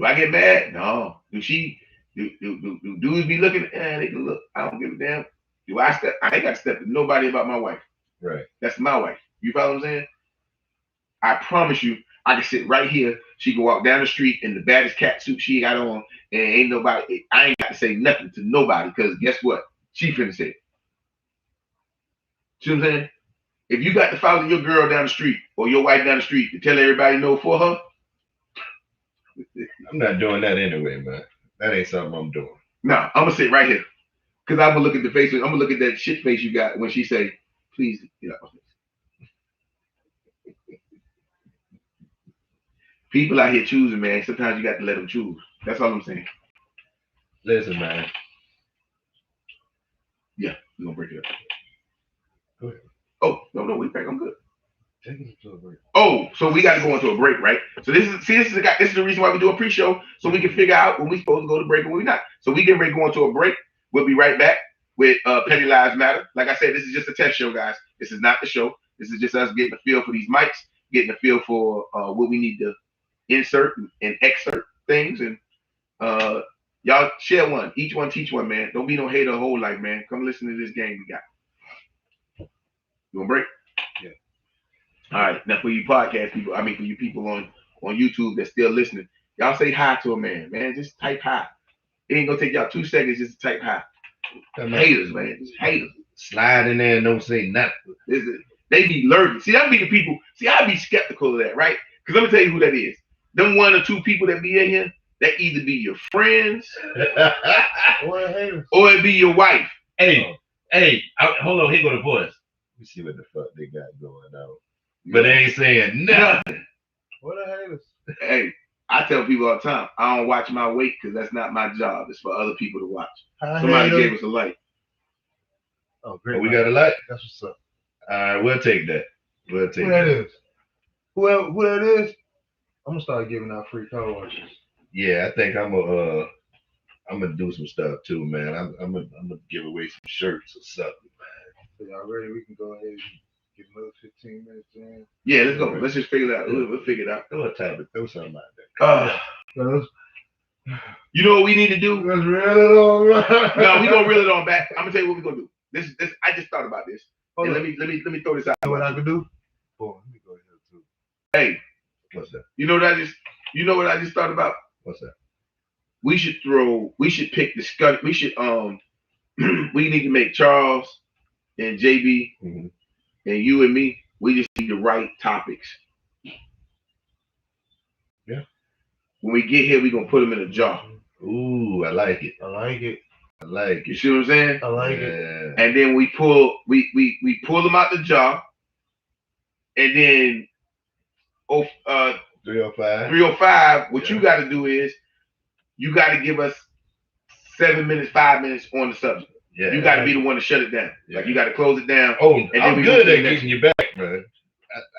I get mad? No. Do dudes be looking? They can look. I don't give a damn. Do I step? I ain't got to step to nobody about my wife. Right. That's my wife. You follow what I'm saying? I promise you, I can sit right here. She can walk down the street in the baddest cat suit she got on, and ain't nobody. I ain't got to say nothing to nobody because guess what? She finna say it. See what I'm saying? If you got to follow your girl down the street or your wife down the street to tell everybody no for her, I'm not doing that anyway, man. That ain't something I'm doing. Nah, I'm gonna sit right here because I'm gonna look at the face. I'm gonna look at that shit face you got when she say, "Please get out my face." People out here choosing, man. Sometimes you got to let them choose. That's all I'm saying. Listen, man. Yeah, we're gonna break it up. Go ahead. Oh, no, we back. I'm good. Take it to a break. Oh, so we got to go into a break, right? So this is the reason why we do a pre-show, so we can figure out when we supposed to go to break and when we're not. So we get ready to go into a break. We'll be right back with Petty Lives Matter. Like I said, this is just a test show, guys. This is not the show. This is just us getting a feel for these mics, getting a feel for what we need to insert and excerpt things, and y'all share one. Each one teach one, man. Don't be no hater whole life, man. Come listen to this game we got. You want to break? Yeah. All right. Now for you podcast people, for you people on YouTube that's still listening, y'all say hi to a man. Man, just type hi. It ain't gonna take y'all 2 seconds just to type hi. Haters, man. Just haters. Slide in there and don't say nothing. They be lurking. See, that be the people. See, I be skeptical of that, right? Because let me tell you who that is. Them 1 or 2 people that be in here, that either be your friends or it be your wife. Hey, hold on. Here go the voice. Let me see what the fuck they got going on. But they ain't saying nothing. What the haters? Hey, I tell people all the time, I don't watch my weight because that's not my job. It's for other people to watch. Somebody gave us a light. Oh, great. We got a light? That's what's up. All right, we'll take that. Who that is? Who that is? I'm gonna start giving out free car washes. Yeah, I think I'm gonna do some stuff too, man. I'm gonna give away some shirts or something, man. So y'all ready? We can go ahead and get another 15 minutes in. Yeah, let's go. Let's just figure it out. We'll figure it out. Throw something out there. You know what we need to do? Let's reel it on. No, we gonna reel it on back. I'm gonna tell you what we're gonna do. This I just thought about this. And let me throw this out. You know what I could do? Boy, let me go here too. Hey, What's that? you know what I just thought about? What's that? We should pick discuss. We should we need to make Charles and JB and you and me. We just need to write topics. Yeah. When we get here, we gonna put them in a jar. Ooh, I like it. I like it. I like You it. see what I'm saying? I like Yeah. it. And then we pull them out the jar, and then 305. 305. What Yeah. you got to do is you got to give us 7 minutes, 5 minutes on the subject. Yeah. You got to be the one to shut it down. Yeah. Like you got to close it down. Oh, then I'm we good move at to the getting you back, man.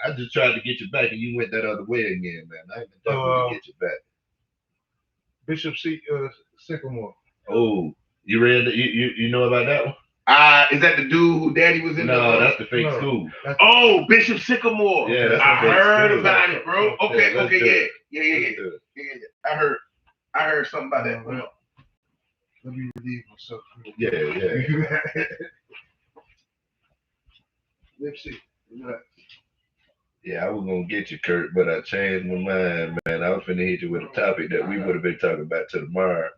I just tried to get you back, and you went that other way again, man. I ain't been talking to get you back. Bishop Sycamore. Oh, you read that? You know about that one? Is that the dude who daddy was in? No, that's the fake No. school. Oh, Bishop Sycamore. Yeah, that's I the fake heard school. about it, bro. Okay, Yeah, let's do it. Yeah. I heard something about that. Hold on. Let me relieve myself. Yeah. Let's see. Yeah, I was gonna get you, Kurt, but I changed my mind, man. I was finna hit you with a topic that we would have been talking about to tomorrow.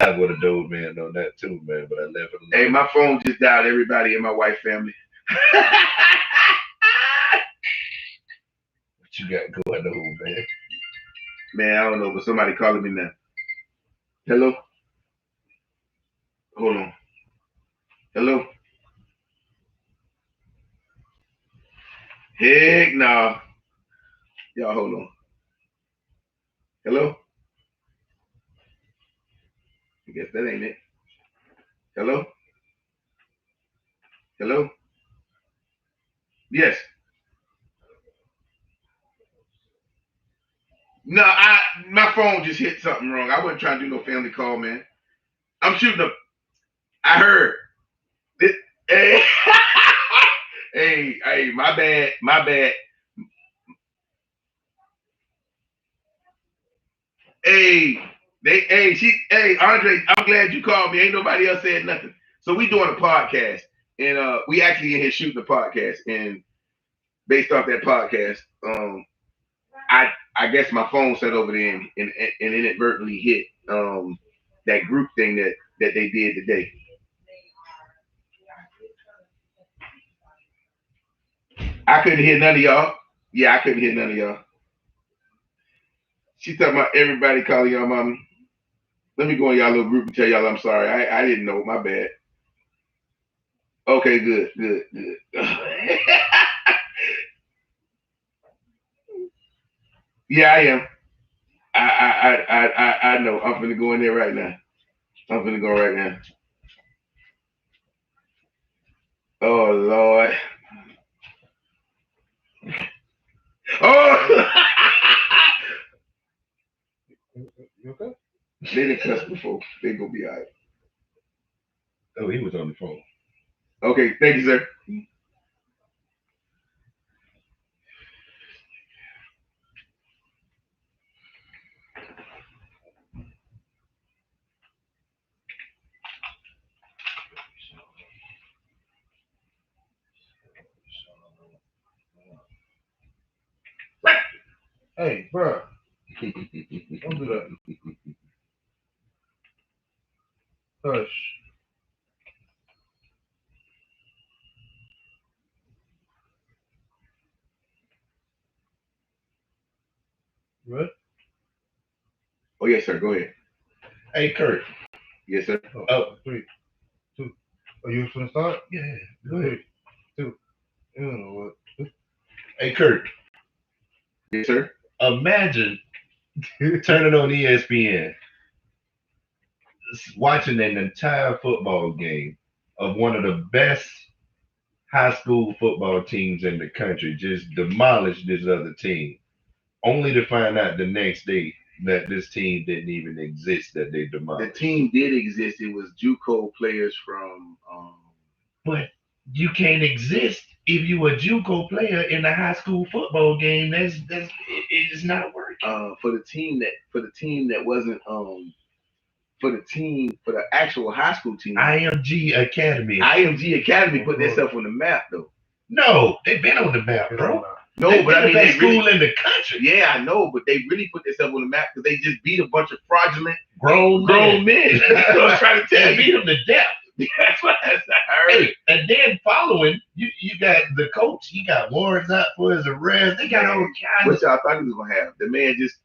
I would have dove in on that too, man, but I left it alone. Hey, my phone just dialed everybody in my wife's family. What you got going on, man? Man, I don't know, but somebody calling me now. Hello? Hold on. Hello? Heck nah. Y'all hold on. Hello? I guess that ain't it. Hello? Hello? Yes. No, my phone just hit something wrong. I wasn't trying to do no family call, man. I'm shooting up. I heard. Hey, hey, my bad. Hey, Andre, I'm glad you called me. Ain't nobody else said nothing. So we doing a podcast, and we actually in here shooting a podcast, and based off that podcast, I guess my phone set over there and inadvertently hit that group thing that they did today. I couldn't hear none of y'all. Yeah, I couldn't hear none of y'all. She talking about everybody calling y'all mommy. Let me go in y'all little group and tell y'all I'm sorry. I didn't know. My bad. Okay, good. Yeah, I am. I know. I'm finna go in there right now. I'm finna go right now. Oh Lord. Oh. You okay? They didn't cuss before. They gonna be all right. Oh, he was on the phone. Okay, thank you, sir. Hey, bro. Don't do that. Hush. You ready? Oh yes, sir. Go ahead. Hey, Kurt. Yes, sir. Oh. 3, 2. Are you gonna start? Yeah, go ahead. 3, 2. You know what? Hey, Kurt. Yes, sir. Imagine turning on ESPN, watching an entire football game of one of the best high school football teams in the country just demolish this other team, only to find out the next day that this team didn't even exist, that they demolished. The team did exist. It was JUCO players from. But you can't exist if you a JUCO player in a high school football game. It's not working. For the team that wasn't for the actual high school team. IMG Academy. IMG Academy put themselves on the map though. No, they've been on the map, bro. No, They but I mean, the best they school really, in the country. yeah, I know, but they really put themselves on the map because they just beat a bunch of fraudulent Grown men. That's what I'm trying to tell They you. beat them to death. That's what I heard. Hey, and then following, you got the coach. He got warrants out for his arrest. They got all kinds What of. y'all thought he was gonna have? The man just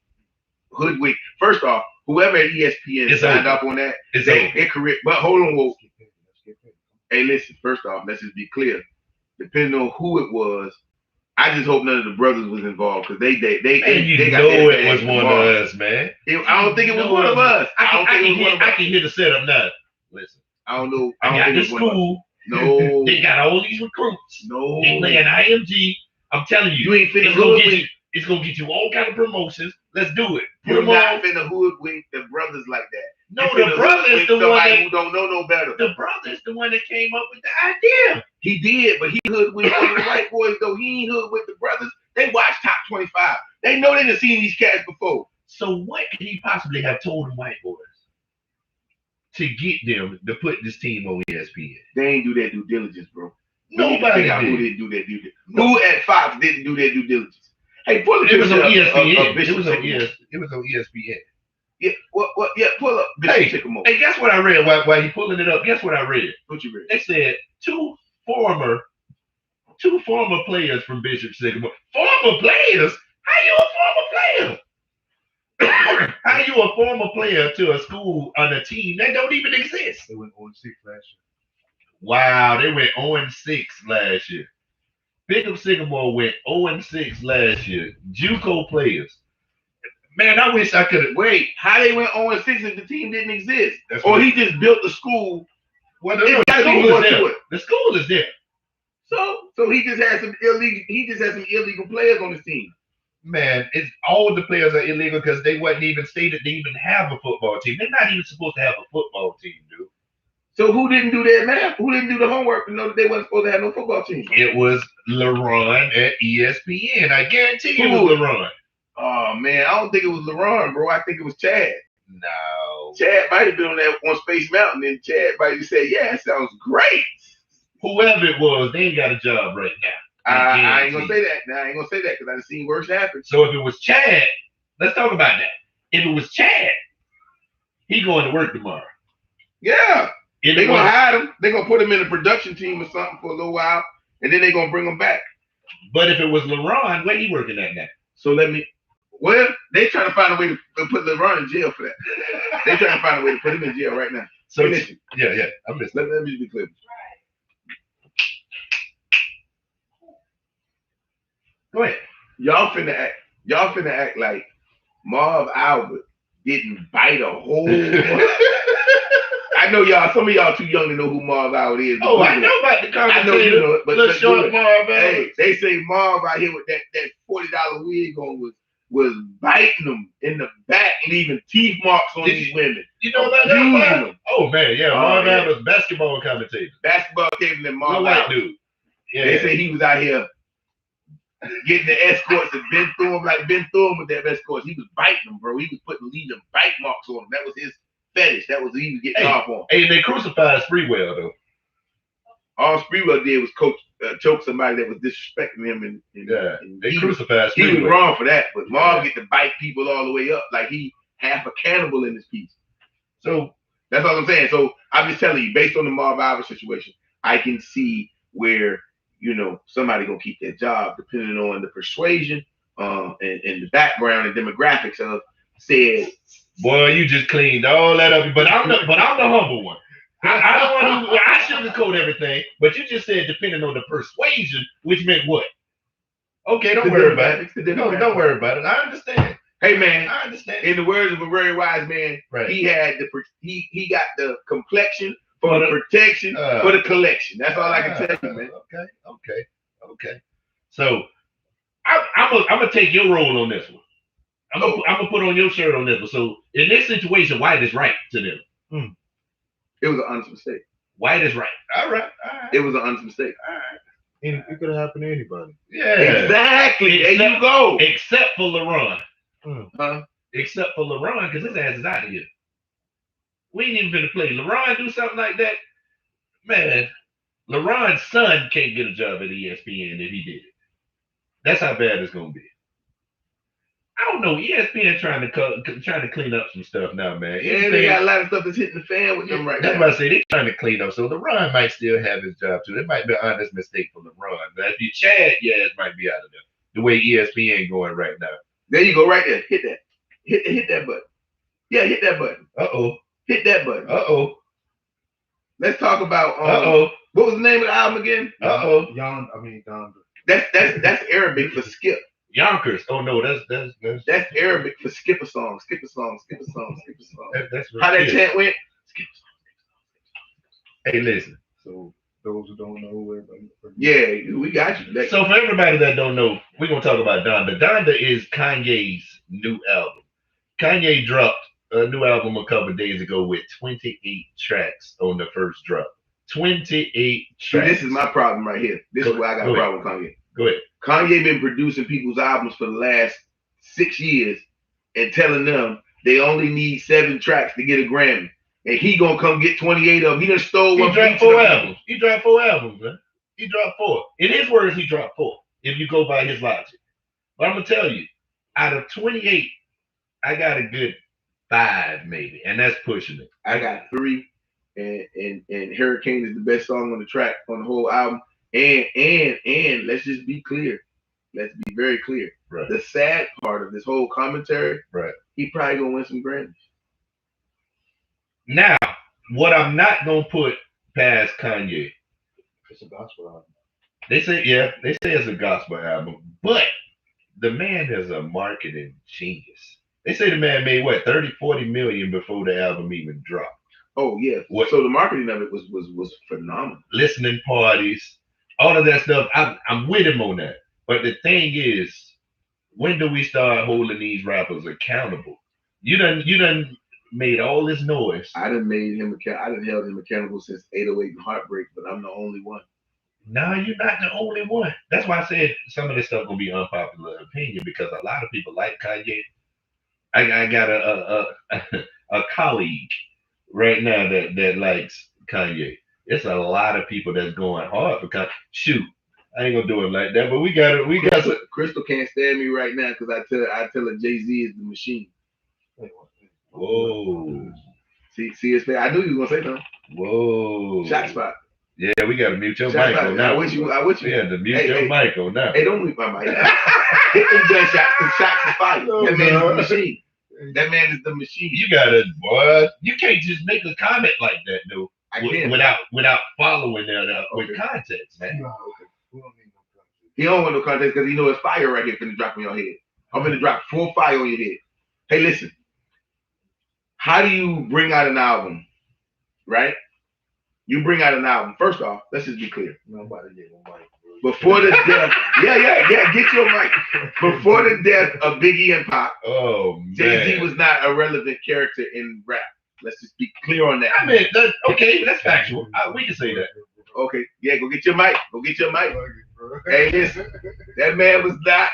hoodwinked. First off, whoever at ESPN It's signed over. up on that, It's they over. correct. But hold on, whoa. Hey, listen. First off, let's just be clear. Depending on who it was, I just hope none of the brothers was involved because they And you got know their it bags was one tomorrow. of us, man. I don't think it was one of us. I can hear the setup now. Listen, I don't know. I I got don't the think it was one of us. school. No. They got all these recruits. No. They playing IMG. I'm telling you, You ain't finna it's gonna get hoodwink. you. It's gonna get you all kind of promotions. Let's do it. Put You're them not on. finna hoodwink the brothers like that. No, You the finna brother is hoodwink the one somebody that. who don't know no better. The brother is the one that came up with the idea. He did, but he hoodwinked some of the white boys though. He ain't hoodwinked the brothers. They watch Top 25. They know they done seen these cats before. So what could he possibly have told them white boys to get them to put this team on ESPN? They ain't do their due diligence, bro. Nobody Figure out who did. didn't do their due diligence. Who at Fox didn't do their due diligence? Hey, pull up. It was on picture of ESPN. Bishop It was on Sycamore. It was on ESPN. Yeah, what? Yeah, pull up Bishop Sycamore. Hey, guess what I read while you pulling it up? Guess what I read? What you read? They said two former players from Bishop Sycamore. Former players? How you a former player? How you a former player to a school on a team that don't even exist? They went 0-6 last year. Wow, they went 0-6 last year. Bishop Sycamore went 0-6 last year. JUCO players. Man, I wish I could have. Wait, how they went 0-6 if the team didn't exist? That's Or what- he just built the school. Well, It's no, the gotta be school more is to there. it. The school is there. So he just had some illegal. He just had some illegal players on his team. Man, it's all of the players are illegal because they wasn't even stated to even have a football team. They're not even supposed to have a football team, dude. So who didn't do their math? Who didn't do the homework to know that they wasn't supposed to have no football team? It was LeRon at ESPN. I guarantee you it was LeRon. Oh man, I don't think it was LeRon, bro. I think it was Chad. No. Chad might have been on that on Space Mountain, and Chad might have said, "Yeah, that sounds great." Whoever it was, they ain't got a job right now. I ain't gonna say that. Nah, I ain't gonna say that because I've seen worse happen. So if it was Chad, let's talk about that. If it was Chad, he going to work tomorrow. Yeah, If they're it gonna was, hide him. They're gonna put him in a production team or something for a little while, and then they're gonna bring him back. but if it was LeRon, where he working at now? So well, they trying to find a way to put LeBron in jail for that. They trying to find a way to put him in jail right now. So Hey, listen, yeah, I'm listening. let me just be clear. Go ahead. Y'all finna act like Marv Albert didn't bite a hole. I know y'all. Some of y'all too young to know who Marv Albert is. Oh, I know about the I know you commentator. know it, but Little short Marv. hey, they say Marv out here with that $40 wig on was biting them in the back, leaving teeth marks on Did these women. You know about that? Abusing Marv? them. Oh man, yeah. Oh, Marv yeah. Albert's basketball commentator. Basketball came in Marv Little white Albert. dude. Yeah. They say he was out here getting the escorts and been through him with that escorts. He was biting them, bro. He was leaving bite marks on them. That was his fetish. That was he was getting off on. Hey, they crucified Sprewell though. All Sprewell did was choke somebody that was disrespecting him, and They he, crucified he was Sprewell. wrong for that. But Marv get to bite people all the way up like he half a cannibal in this piece. So That's all I'm saying. So I'm just telling you, based on the Marv Albert situation, I can see where somebody gonna keep their job depending on the persuasion and the background and demographics of said. boy, you just cleaned all that up. But I'm the humble one. I don't want to. I sugarcoat everything. But you just said depending on the persuasion, which meant what? Okay, don't worry about it. No, don't worry about it. I understand. Hey man, I understand. in the words of a very wise man, Right. he got the complexion for the protection for the collection. That's all I can tell you, man. Okay. So I'm gonna take your role on this one. I'm gonna put on your shirt on this one. So in this situation, white is right to them. It was an honest mistake. White is right. All right. It was an honest mistake. All right. It could have happened to anybody. Yeah. Exactly. There you go. Except for LeRon. Huh? Except for LeRon, because his ass is out of here. We ain't even gonna play. LeRon do something like that, man. LeBron's son can't get a job at ESPN if he did it. That's how bad it's gonna be. I don't know. ESPN trying to clean up some stuff now, man. Yeah, they got a lot of stuff that's hitting the fan with them right That's now. what I say. They're trying to clean up. So LeBron might still have his job too. It might be an honest mistake for LeBron. But if you Chad, yeah, it might be out of there. The way ESPN going right now. There you go, right there. Hit that. Hit that button. Yeah, hit that button. Uh-oh. Hit that button. Uh-oh. Let's talk about Uh-oh. What was the name of the album again? Uh-oh. Donda. That's Arabic for skip. Yonkers. Oh no, that's Arabic for skip a song, skip a song, skip a song, skip a song. That's how that chant went? Skip a song. Hey, listen. So those who don't know, yeah, we got you. So for everybody that don't know, we're gonna talk about Donda. Donda is Kanye's new album. Kanye dropped a new album a couple of days ago with 28 tracks on the first drop. 28 tracks. This is my problem right here. This is where I got a problem with Kanye. Go ahead. Kanye been producing people's albums for the last 6 years and telling them they only need 7 tracks to get a Grammy. And he gonna come get 28 of them. He done stole one. He dropped 4 albums. He dropped 4 albums, man. He dropped 4. In his words, he dropped 4. If you go by his logic. But I'm gonna tell you, out of 28, I got a good 5 maybe, and that's pushing it. I got 3, and Hurricane is the best song on the track on the whole album. And let's just be clear. Let's be very clear. Right. The sad part of this whole commentary, right? He probably gonna win some Grammys. Now, what I'm not gonna put past Kanye, it's a gospel album. They say it's a gospel album, but the man is a marketing genius. They say the man made what 30-40 million before the album even dropped. Oh yeah. So the marketing of it was phenomenal. Listening parties, all of that stuff. I'm with him on that. But the thing is, when do we start holding these rappers accountable? You done made all this noise. I done held him accountable since 808 and Heartbreak, but I'm the only one. No, you're not the only one. That's why I said some of this stuff gonna be unpopular opinion because a lot of people like Kanye. I got a colleague right now that likes Kanye. It's a lot of people that's going hard for Kanye. Shoot, I ain't gonna do it like that, but we got some. Crystal can't stand me right now because I tell her Jay-Z is the machine. Whoa. See his face. I knew you was gonna say something. Whoa. Shot spot. Yeah, we gotta mute your mic on that. I wish you. We had to mute your mic on that. Hey, don't mute my mic. Hit them gunshots because shots is fire. That man is the machine. That man is the machine. You gotta, boy. You can't just make a comment like that, though. I can't. Without following that with context, man. No, okay. We don't need no context. He don't want no context because he know it's fire right here finna drop on your head. I'm gonna drop full fire on your head. Hey, listen. How do you bring out an album, right? You bring out an album. First off, let's just be clear. Nobody get no mic. Before the death, yeah, get your mic. Before the death of Biggie and Pac, Jay-Z was not a relevant character in rap. Let's just be clear on that. I mean, that's factual. We can say that. Okay, yeah, go get your mic. Go get your mic. Hey, listen, that man was not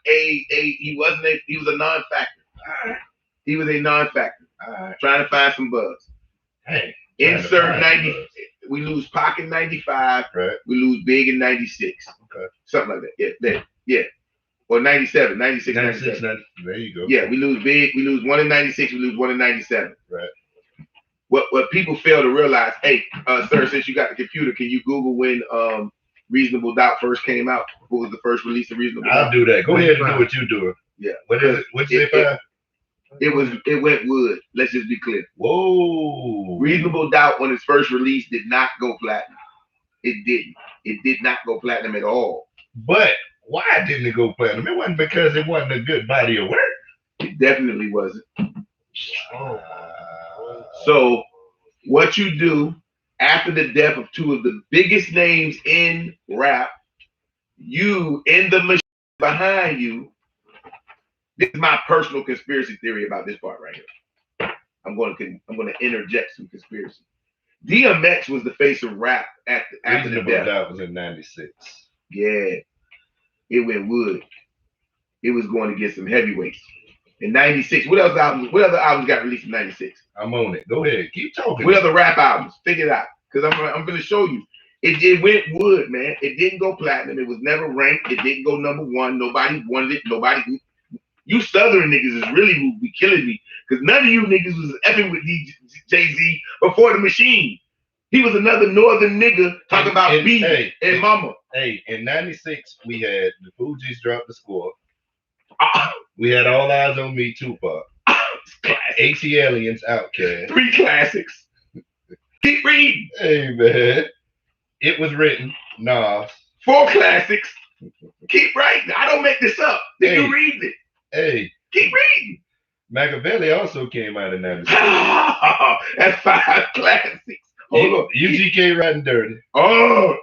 he was a non-factor. Right. He was a non-factor. Right. Trying to find some buzz. Hey. Insert 90. We lose Pac in 95. Right. We lose Big in 96. Okay. Something like that. Yeah. Or 97, 96, 97. There you go. Yeah, we lose Big. We lose one in 96. We lose one in 97. Right. What people fail to realize, hey, sir, since you got the computer, can you Google when Reasonable Doubt first came out? What was the first release of Reasonable Doubt? I'll do that. Go ahead and do what you're doing. Yeah. What is it? What's it? It went wood. Let's just be clear. Whoa. Reasonable Doubt, when its first release, did not go platinum. It didn't. It did not go platinum at all. But why didn't it go platinum? It wasn't because it wasn't a good body of work. It definitely wasn't. Oh. So what you do after the death of two of the biggest names in rap, you in the machine behind you. This is my personal conspiracy theory about this part right here. I'm going to interject some conspiracy. DMX was the face of rap after the death. That was in 96. Yeah, it went wood. It was going to get some heavyweights. In 96, what other albums got released in 96? I'm on it. Go ahead. Keep talking. What other rap albums? Figure it out. because I'm gonna show you. It went wood, man. It didn't go platinum. It was never ranked. It didn't go number one. Nobody wanted it. Nobody. You Southern niggas is really who be killing me, because none of you niggas was effing with Jay-Z before the machine. He was another Northern nigga talking about B and Mama. Hey, in '96 we had the Fugees drop the score. We had All Eyes on Me, Tupac. AT Aliens, Outkast. 3 classics. Keep reading. Hey man, It Was Written, Nas. 4 classics. Keep writing. I don't make this up. Then you read it. Hey. Keep reading. Machiavelli also came out in '96. That's 5 classics. Hold on. UGK Riding Dirty. Hold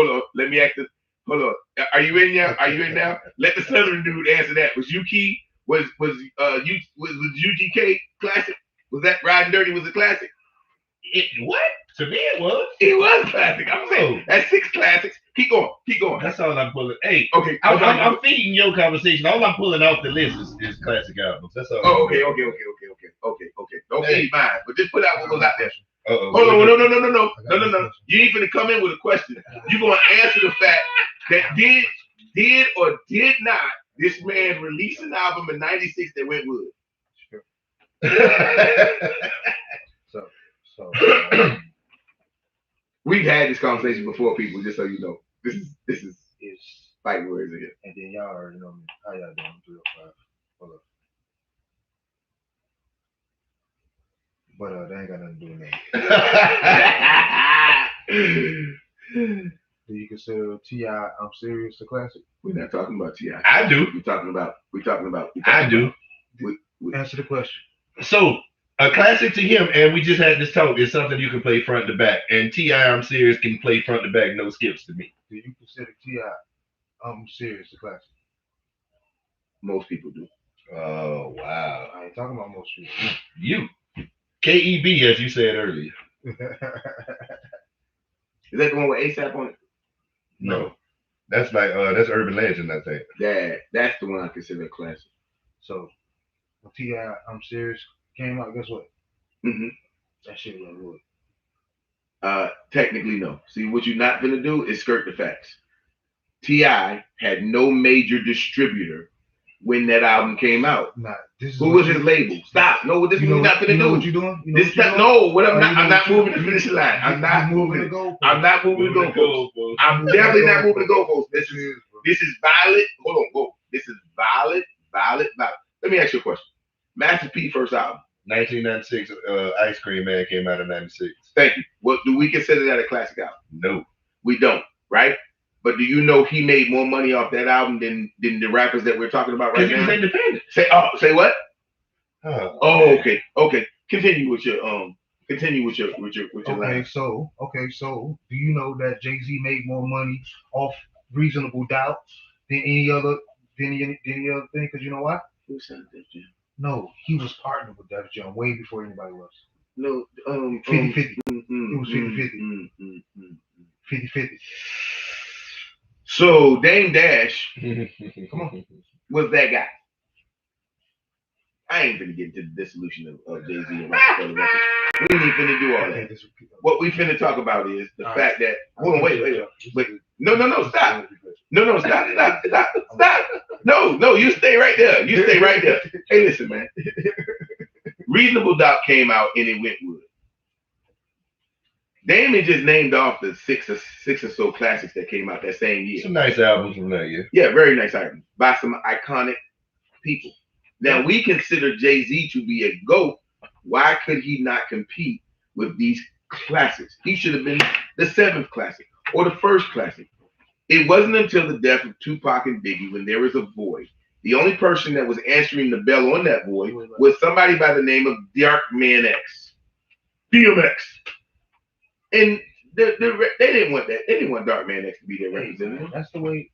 on. Let me ask this. Hold on. Are you in now? Are you in now? Let the Southern dude answer that. Was UGK UGK classic? Was that Riding Dirty was a classic? What? To me it was. It was classic. I'm saying that's 6 classics. Keep going. Keep going. That's all I'm pulling. Hey, okay. I'm feeding your conversation. All I'm pulling off the list is classic albums. That's all. Oh, okay. Don't feed mine, but just put out what goes out there. Uh-oh. Hold on, no. You ain't finna come in with a question. You're gonna answer the fact that did or did not this man release an album in '96 that went wood? So we've had this conversation before, people. Just so you know, this is fighting words here. And then y'all already know me. How y'all doing? 305. Hold up. But that ain't got nothing to do with that. Do you consider T.I. I'm Serious a classic? We're not talking about T.I. I do. We're talking about. I do. Answer the question. So a classic to him, and we just had this talk, is something you can play front to back. And T.I. I'm Serious can play front to back, no skips to me. Do you consider T.I. I'm Serious a classic? Most people do. Oh wow. I ain't talking about most people. You. KEB, as you said earlier. Is that the one with ASAP on it? No. That's like that's Urban Legend, I think. Yeah, that's the one I consider a classic. So when T.I. I'm Serious came out, guess what? Mm-hmm. That shit went wood. Technically no. See, what you're not gonna do is skirt the facts. T.I. had no major distributor when that album came out. Nah, who was his label? Stop. No, this is what you're not gonna do. What you doing? I'm not moving the finish line. I'm not moving the goalpost. I'm not moving the goalpost. I'm definitely not moving the goalpost. This is violent. Hold on, whoa. This is violent. Let me ask you a question. Master P first album. 1996, Ice Cream Man came out in '96. Thank you. What do we consider that a classic album? No. We don't, right? But do you know he made more money off that album than the rappers that we're talking about right now? Because he was independent. Say what? Okay. Okay. Continue with your line. So do you know that Jay-Z made more money off Reasonable Doubt than any other thing? Because you know why? Who said Def Jam? No, he was partnered with Def Jam way before anybody else. No, 50-50. It was 50-50. 50-50. So Dame Dash, come on, was that guy. I ain't gonna get into the dissolution of Jay-Z and Rockefeller Records. We ain't finna do all that. What we finna talk about is the fact that wait. No, stop. No, stop. No, you stay right there. Hey, listen, man. Reasonable Doubt came out and it went wood. Damon just named off the six or so classics that came out that same year. Some nice albums from that year. Yeah, very nice albums by some iconic people. Now, we consider Jay-Z to be a GOAT. Why could he not compete with these classics? He should have been the 7th classic or the 1st classic. It wasn't until the death of Tupac and Biggie when there was a void. The only person that was answering the bell on that void was somebody by the name of Darkman X. DMX. And they didn't want that. They didn't want Darkman X to be their representative. That's the way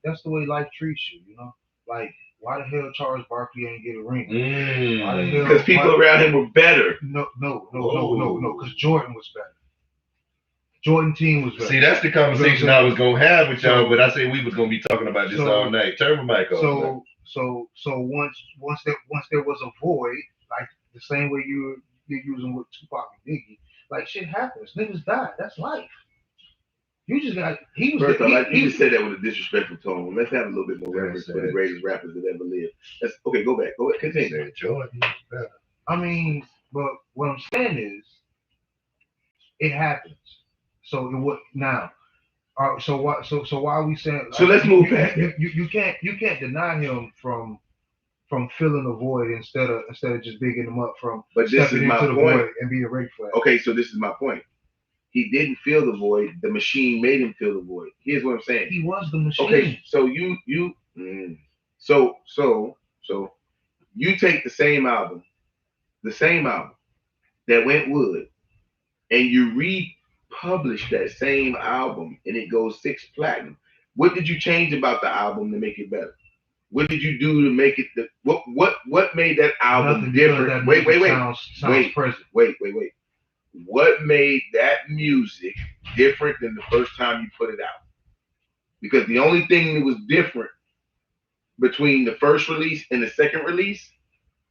life treats you, you know? Like, why the hell Charles Barkley ain't get a ring? Because people around him were better. No. Because Jordan was better. Jordan team was better. See, that's the conversation I was gonna have with y'all, but I said we was gonna be talking about this all night. Turn my mic on. So once there was a void, like the same way you're using with Tupac and Biggie, Like shit happens. Niggas die. That's life. You just got. He was. First off, like you just said that with a disrespectful tone. Let's have a little bit more reverence for the Said- greatest rappers that ever lived. That's okay. Go back. Go ahead. Continue. Said Jordan. I mean, but what I'm saying is, it happens. So it would now. So why? So why are we saying? So let's move past You can't deny him from filling the void instead of just bigging him up from But this stepping is my into the point. void and being ready for that. Okay, so this is my point. He didn't fill the void. The machine made him fill the void. Here's what I'm saying. He was the machine. Okay, so so you take the same album that went wood, and you republish that same album, and it goes 6 platinum. What did you change about the album to make it better? What did you do to make it? What made that album Nothing, different? that Wait. Sounds present. Wait. What made that music different than the first time you put it out? Because the only thing that was different between the first release and the second release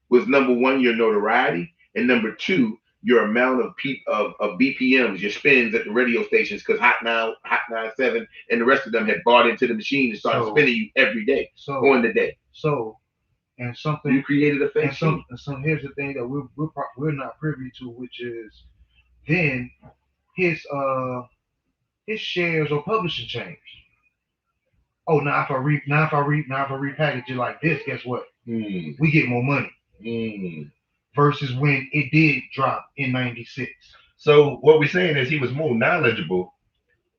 was number one, your notoriety, and number two, your amount of BPMs, your spins at the radio stations, because Hot 97 and the rest of them had bought into the machine and started spinning you every day, on the day. And something you created a fake. And some here's the thing that we're not privy to, which is then his shares or publishing changed. Oh, now if I repackage it like this, guess what? We get more money. Versus when it did drop in '96. So what we're saying is he was more knowledgeable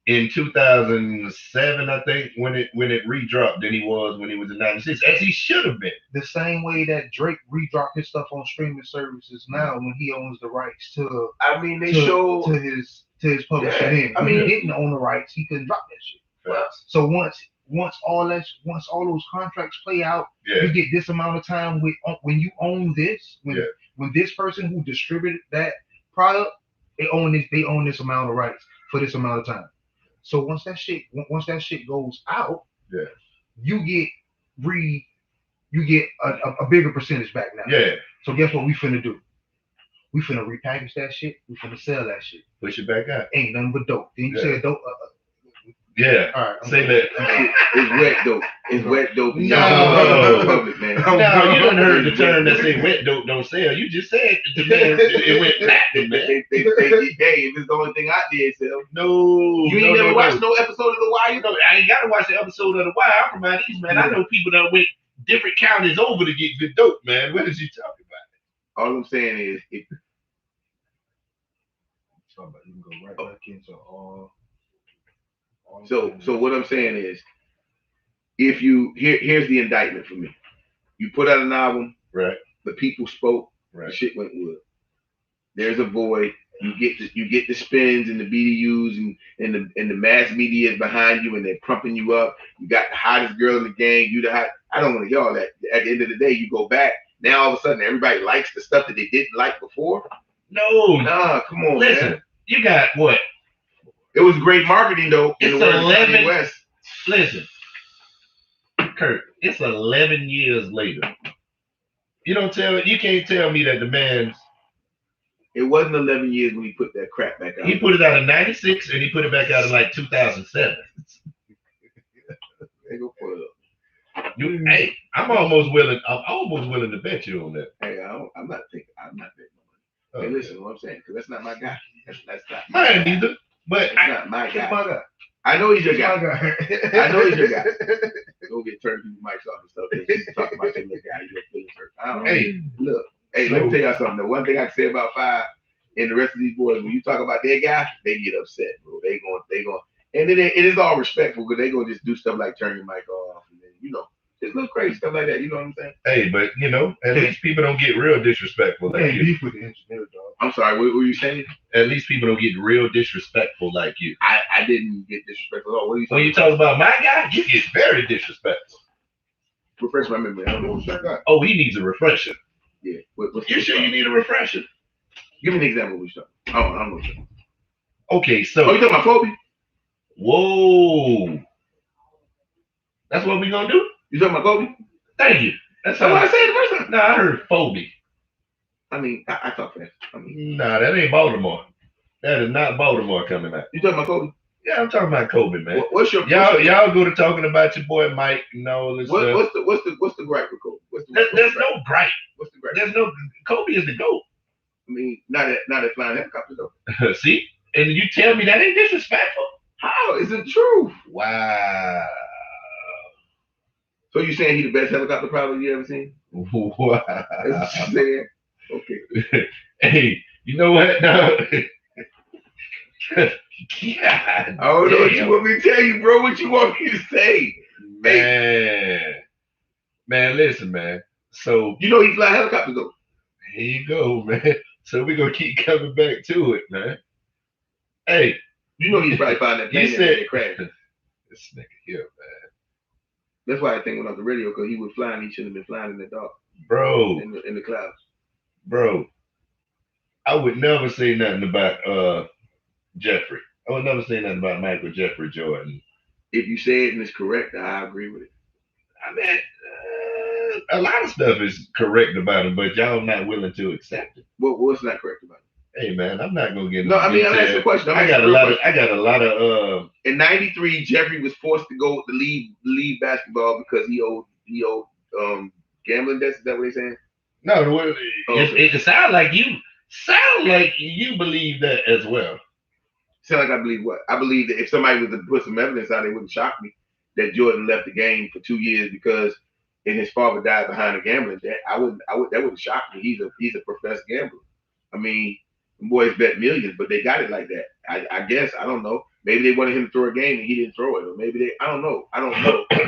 in 2007, I think, when it redropped than he was when he was in '96, as he should have been. The same way that Drake redropped his stuff on streaming services now, when he owns the rights to. I mean, show to his publisher. Yeah, I mean, he didn't own the rights; he couldn't drop that shit. Well, so once all those contracts play out, you get this amount of time when you own this. When this person who distributed that product, they own this amount of rights for this amount of time. So once that shit goes out, you get a bigger percentage back now. Yeah. So guess what we finna do? We finna repackage that shit. We finna sell that shit. Push it back out. Ain't nothing but dope. Then you said dope. Yeah. All right. Say that. It's wet dope. It's wet dope. No. Public, man. No, you done heard the term that say wet dope don't sell. You just said it went platinum, man. Hey, if it's the only thing I did sell. No. You ain't never watched no episode of The Wire? I ain't gotta watch the episode of The Wire. I'm from out east, man. I know people that went different counties over to get good dope, man. What is you talking about? All I'm saying is you can go right back into all. So what I'm saying is, if you here's the indictment for me. You put out an album, right? The people spoke, right? The shit went wood. There's a void. You get the spins and the BDUs and the mass media is behind you and they're pumping you up. You got the hottest girl in the gang. You the hot. I don't want to hear all that. At the end of the day, you go back. Now all of a sudden everybody likes the stuff that they didn't like before. No, come on, listen, man. You got what? It was great marketing though. It's 11. Listen, Kurt, it's 11 years later. You can't tell me that the man's. It wasn't 11 years when he put that crap back out. He put it out in '96 and he put it back out in like 2007. They go pull it up. Hey, I'm almost willing to bet you on that. Hey, I'm not betting on money. Okay. Hey, listen, what I'm saying, because that's not my guy. That's not mine either. But that's not my guy. My guy. I know he's your guy. I know he's your guy. Go get turned these mics off and stuff. And talk about that little guy. You're feeling hurt. Hey, look. Hey, let me tell y'all something. The one thing I can say about Five and the rest of these boys, when you talk about their guy, they get upset, bro. They going, and then it is all respectful because they gonna just do stuff like turn your mic off and then just little crazy stuff like that. You know what I'm saying? Hey, but at least people don't get real disrespectful like you. Beef with the engineer, dog. I'm sorry. What were you saying? At least people don't get real disrespectful like you. I didn't get disrespectful at all. What are you talking when you talk about my guy, you get very disrespectful. Refresh my memory. I don't know what you're talking about. Oh, he needs a refresher. Yeah. You sure you need a refresher? Give me an example of what you're talking about. I don't know. Okay, so. Oh, you talking about Kobe? Whoa. That's what we gonna do? You talking about Kobe? Thank you. That's what I said the first time. No, I heard Phobie. I mean, I talk fast. Nah, that ain't Baltimore. That is not Baltimore coming out. You talking about Kobe? Yeah, I'm talking about Kobe, man. What's your y'all go to talking about your boy Mike and all this stuff. What's the gripe with Kobe? There's no gripe. What's the gripe? There's no Kobe is the GOAT. I mean, not at flying helicopter though. See, and you tell me that ain't disrespectful? How is it true? Wow. So you saying he the best helicopter pilot you ever seen? Wow. That's what you saying? Okay. Hey, you know what? No. God, I don't know what you want me to tell you, bro. What you want me to say? Man, listen, man. So you know he fly helicopters though. Here you go, man. So we're gonna keep coming back to it, man. Hey, you know he's probably flying that plane that crashed. This nigga here, man. That's why I think went off the radio, because he was flying. He shouldn't have been flying in the dark, bro. In the clouds, bro. I would never say nothing about Jeffrey. I would never say nothing about Michael Jeffrey Jordan. If you say it and it's correct, I agree with it. I mean, a lot of stuff is correct about him, but y'all not willing to accept it. What's not correct about it? Hey man, I'm not gonna get. No, I mean, I'm asking a question. I got a lot of. In '93, Jeffrey was forced to go to leave basketball because he owed gambling debts. Is that what they're saying? No, it sounds like you believe that as well. Sound like I believe what? I believe that if somebody was to put some evidence out, it wouldn't shock me that Jordan left the game for 2 years because his father died behind a gambling debt. That wouldn't shock me. He's a professed gambler. I mean, the boys bet millions, but they got it like that. I guess, I don't know. Maybe they wanted him to throw a game and he didn't throw it, or maybe I don't know.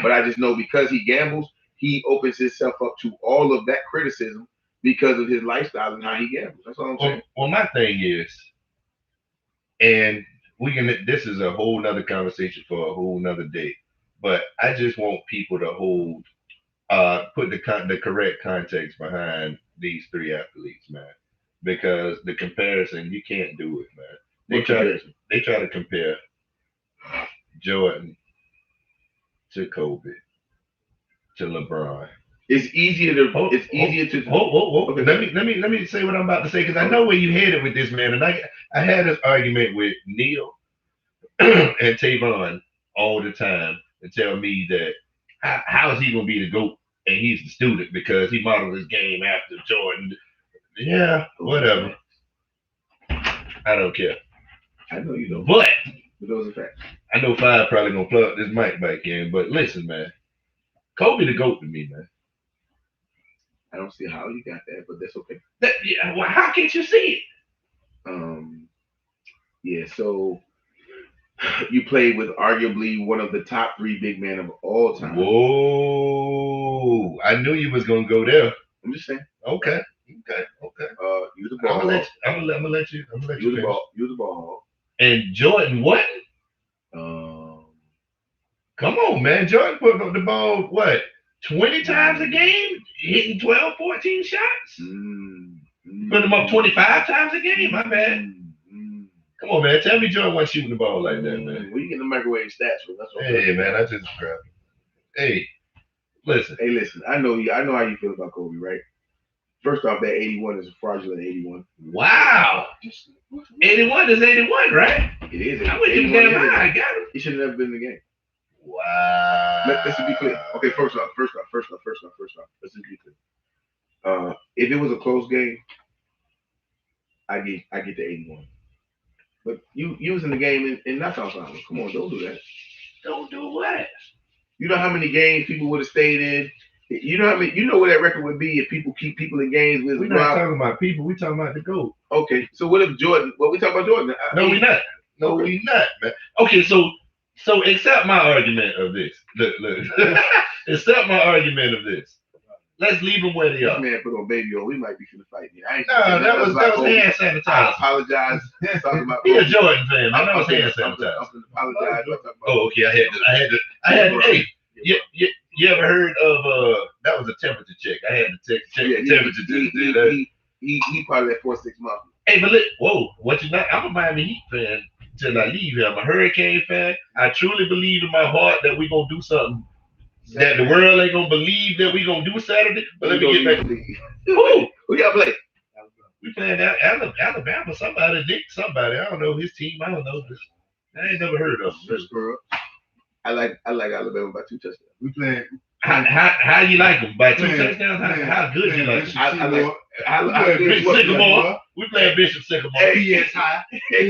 But I just know because he gambles, he opens himself up to all of that criticism because of his lifestyle and how he gambles. That's all I'm saying. Well, my thing is, and this is a whole nother conversation for a whole nother day, but I just want people to put the correct context behind these three athletes, man. Because the comparison, you can't do it, man. They try to compare Jordan to Kobe to LeBron. It's easier to. Okay. Let me say what I'm about to say, because I know where you headed with this, man. And I had this argument with Neil and Tavon all the time and tell me that how is he gonna be the GOAT and he's the student because he modeled his game after Jordan. Yeah, whatever. I don't care. I know you don't. But those are facts. I know Five probably gonna plug this mic back in. But listen, man, Kobe the GOAT to me, man. I don't see how you got that, but that's okay. Well, how can't you see it? Yeah. So you played with arguably one of the top 3 big men of all time. Whoa! I knew you was gonna go there. I'm just saying. Okay. You the ball. I'm gonna let you. You the ball. You the ball. And Jordan, what? Come on, man. Jordan put up the ball, what, 20 times a game? Hitting 12, 14 shots? Put him up 25 times a game? My bad. Come on, man. Tell me Jordan wasn't shooting the ball like that, man. Where you getting the microwave stats from? That's what hey, man, I just grabbed it. Hey, listen. I know how you feel about Kobe, right? First off, that 81 is a fraudulent 81. Wow. 81 is 81, right? It is. I wouldn't even get I got him. He should have never been in the game. Wow. Let's be clear. Okay, first off. Let's just be clear. If it was a close game, I get the 81. But you was in the game in knockout finals. Come on, don't do that. Don't do what? You know how many games people would have stayed in? You know how many? You know what that record would be if people keep people in games with. We're not talking about people. We're talking about the GOAT. Okay, so what if Jordan? Well, we talking about Jordan. No, we're not. No, we're not, man. Okay, so accept my argument of this. Look. Accept my argument of this. Let's leave them where they are. This man put on baby oil. We might be finna fight here. No, that was hand sanitizer. I apologize. Talking about he a Jordan fan, man. That was hand sanitizer. I apologize. Oh, okay. I had to. Hey, you ever heard of that was a temperature check. I had to check the temperature. He probably at 4-6 months. Hey, but whoa, what you not? I'm a Miami Heat fan till I leave here. I'm a Hurricane fan. I truly believe in my heart that we're gonna do something that the world ain't gonna believe that we're gonna do Saturday. But let me get back. Who y'all play? We play playing Alabama. Somebody nicked somebody. I don't know his team. I don't know. I ain't never heard of him. I like Alabama by 2 touchdowns. We playing. How you like them? By 2 touchdowns? How good you like them? Sycamore. We playing Bishop Sycamore. Hey, yes, hi. Hey,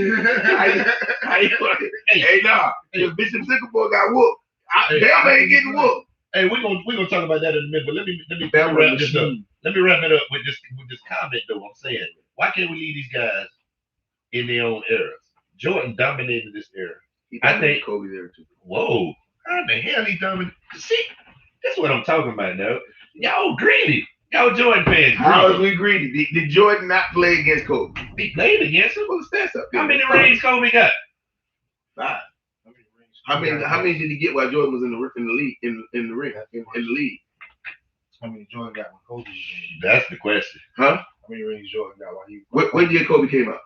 nah. If Bishop Sycamore got whooped, Bama ain't getting whooped. Hey, we're gonna talk about that in a minute, but let me wrap this up. Let me wrap it up with this comment though. I'm saying, why can't we leave these guys in their own eras? Jordan dominated this era. I think Kobe there too. Whoa, how the hell he dominated? See, that's what I'm talking about now. Y'all greedy. Y'all Jordan fans. How is we greedy? Did Jordan not play against Kobe? He played against him. Well, the stats up there. How many rings Kobe got? 5. How many did he get while Jordan was in the league? In the league. How many Jordan got when Kobe? That's the question. Huh? How many rings Jordan got while he? What year Kobe came out?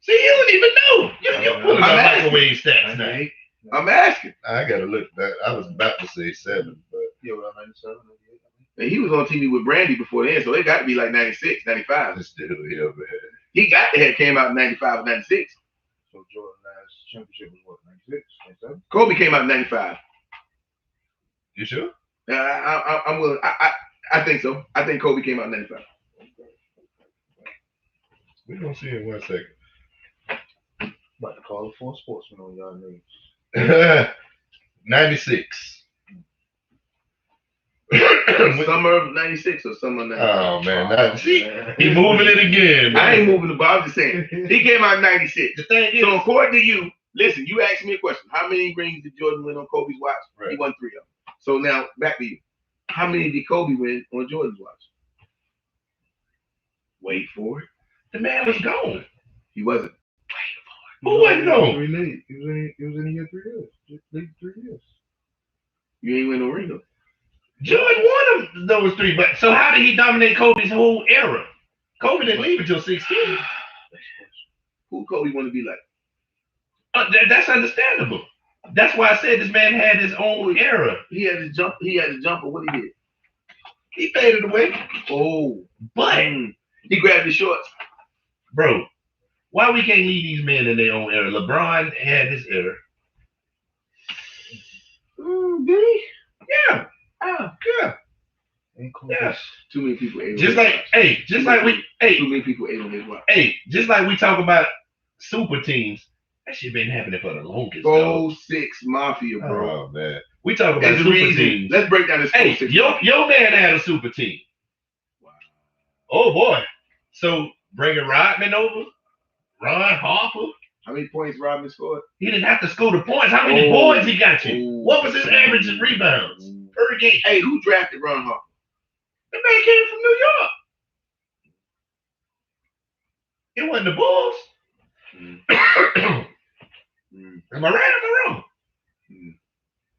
See, you don't even know. You're pulling out microwave stats now. I'm asking. I gotta look that. I was about to say 7, but yeah, well, 97, 98. And he was on TV with Brandy before then, so it got to be like 96, 95. It's still here, man. He got the head came out in 95 or 96. So Jordan last championship was what, 96, 97? Kobe came out in 95. You sure? I'm willing. I think so. I think Kobe came out in 95. We're gonna see in 1 second. About to call the 4 sportsmen on y'all names. 96. Summer of 96 or summer of 95. Oh man, see, he moving it again. Man. I ain't moving the ball. I'm just saying he came out in 96. The thing is, so according to you, listen, you asked me a question. How many rings did Jordan win on Kobe's watch? Right. He won 3 of them. So now back to you. How many did Kobe win on Jordan's watch? Wait for it. The man was gone. He wasn't. Who wasn't gone? He was in here 3 years. Just 3 years. You ain't win no ring though. Jordan won them, those 3, but so how did he dominate Kobe's whole era? Kobe didn't leave until 16. Who Kobe want to be like? That's understandable. That's why I said this man had his own era. He had to jump. He had to jump, or what he did? He faded away. Oh, but he grabbed his shorts, bro. Why we can't leave these men in their own era? LeBron had his era. Did he? Yeah. Yeah. Yeah. Too many people ate. Just like too many people ate on his watch. Hey, just like we talk about super teams, that shit been happening for the longest. 06 Mafia, bro. Oh man, we talk about super teams. Let's break down this. Hey, your man had a super team. Wow. Oh boy. So bringing Rodman over, Ron Harper. How many points Rodman scored? He didn't have to score the points. How many boards he got you? What was his average in rebounds per game? Hey, who drafted Ron Harper? The man came from New York. It wasn't the Bulls. Am I right or am I wrong?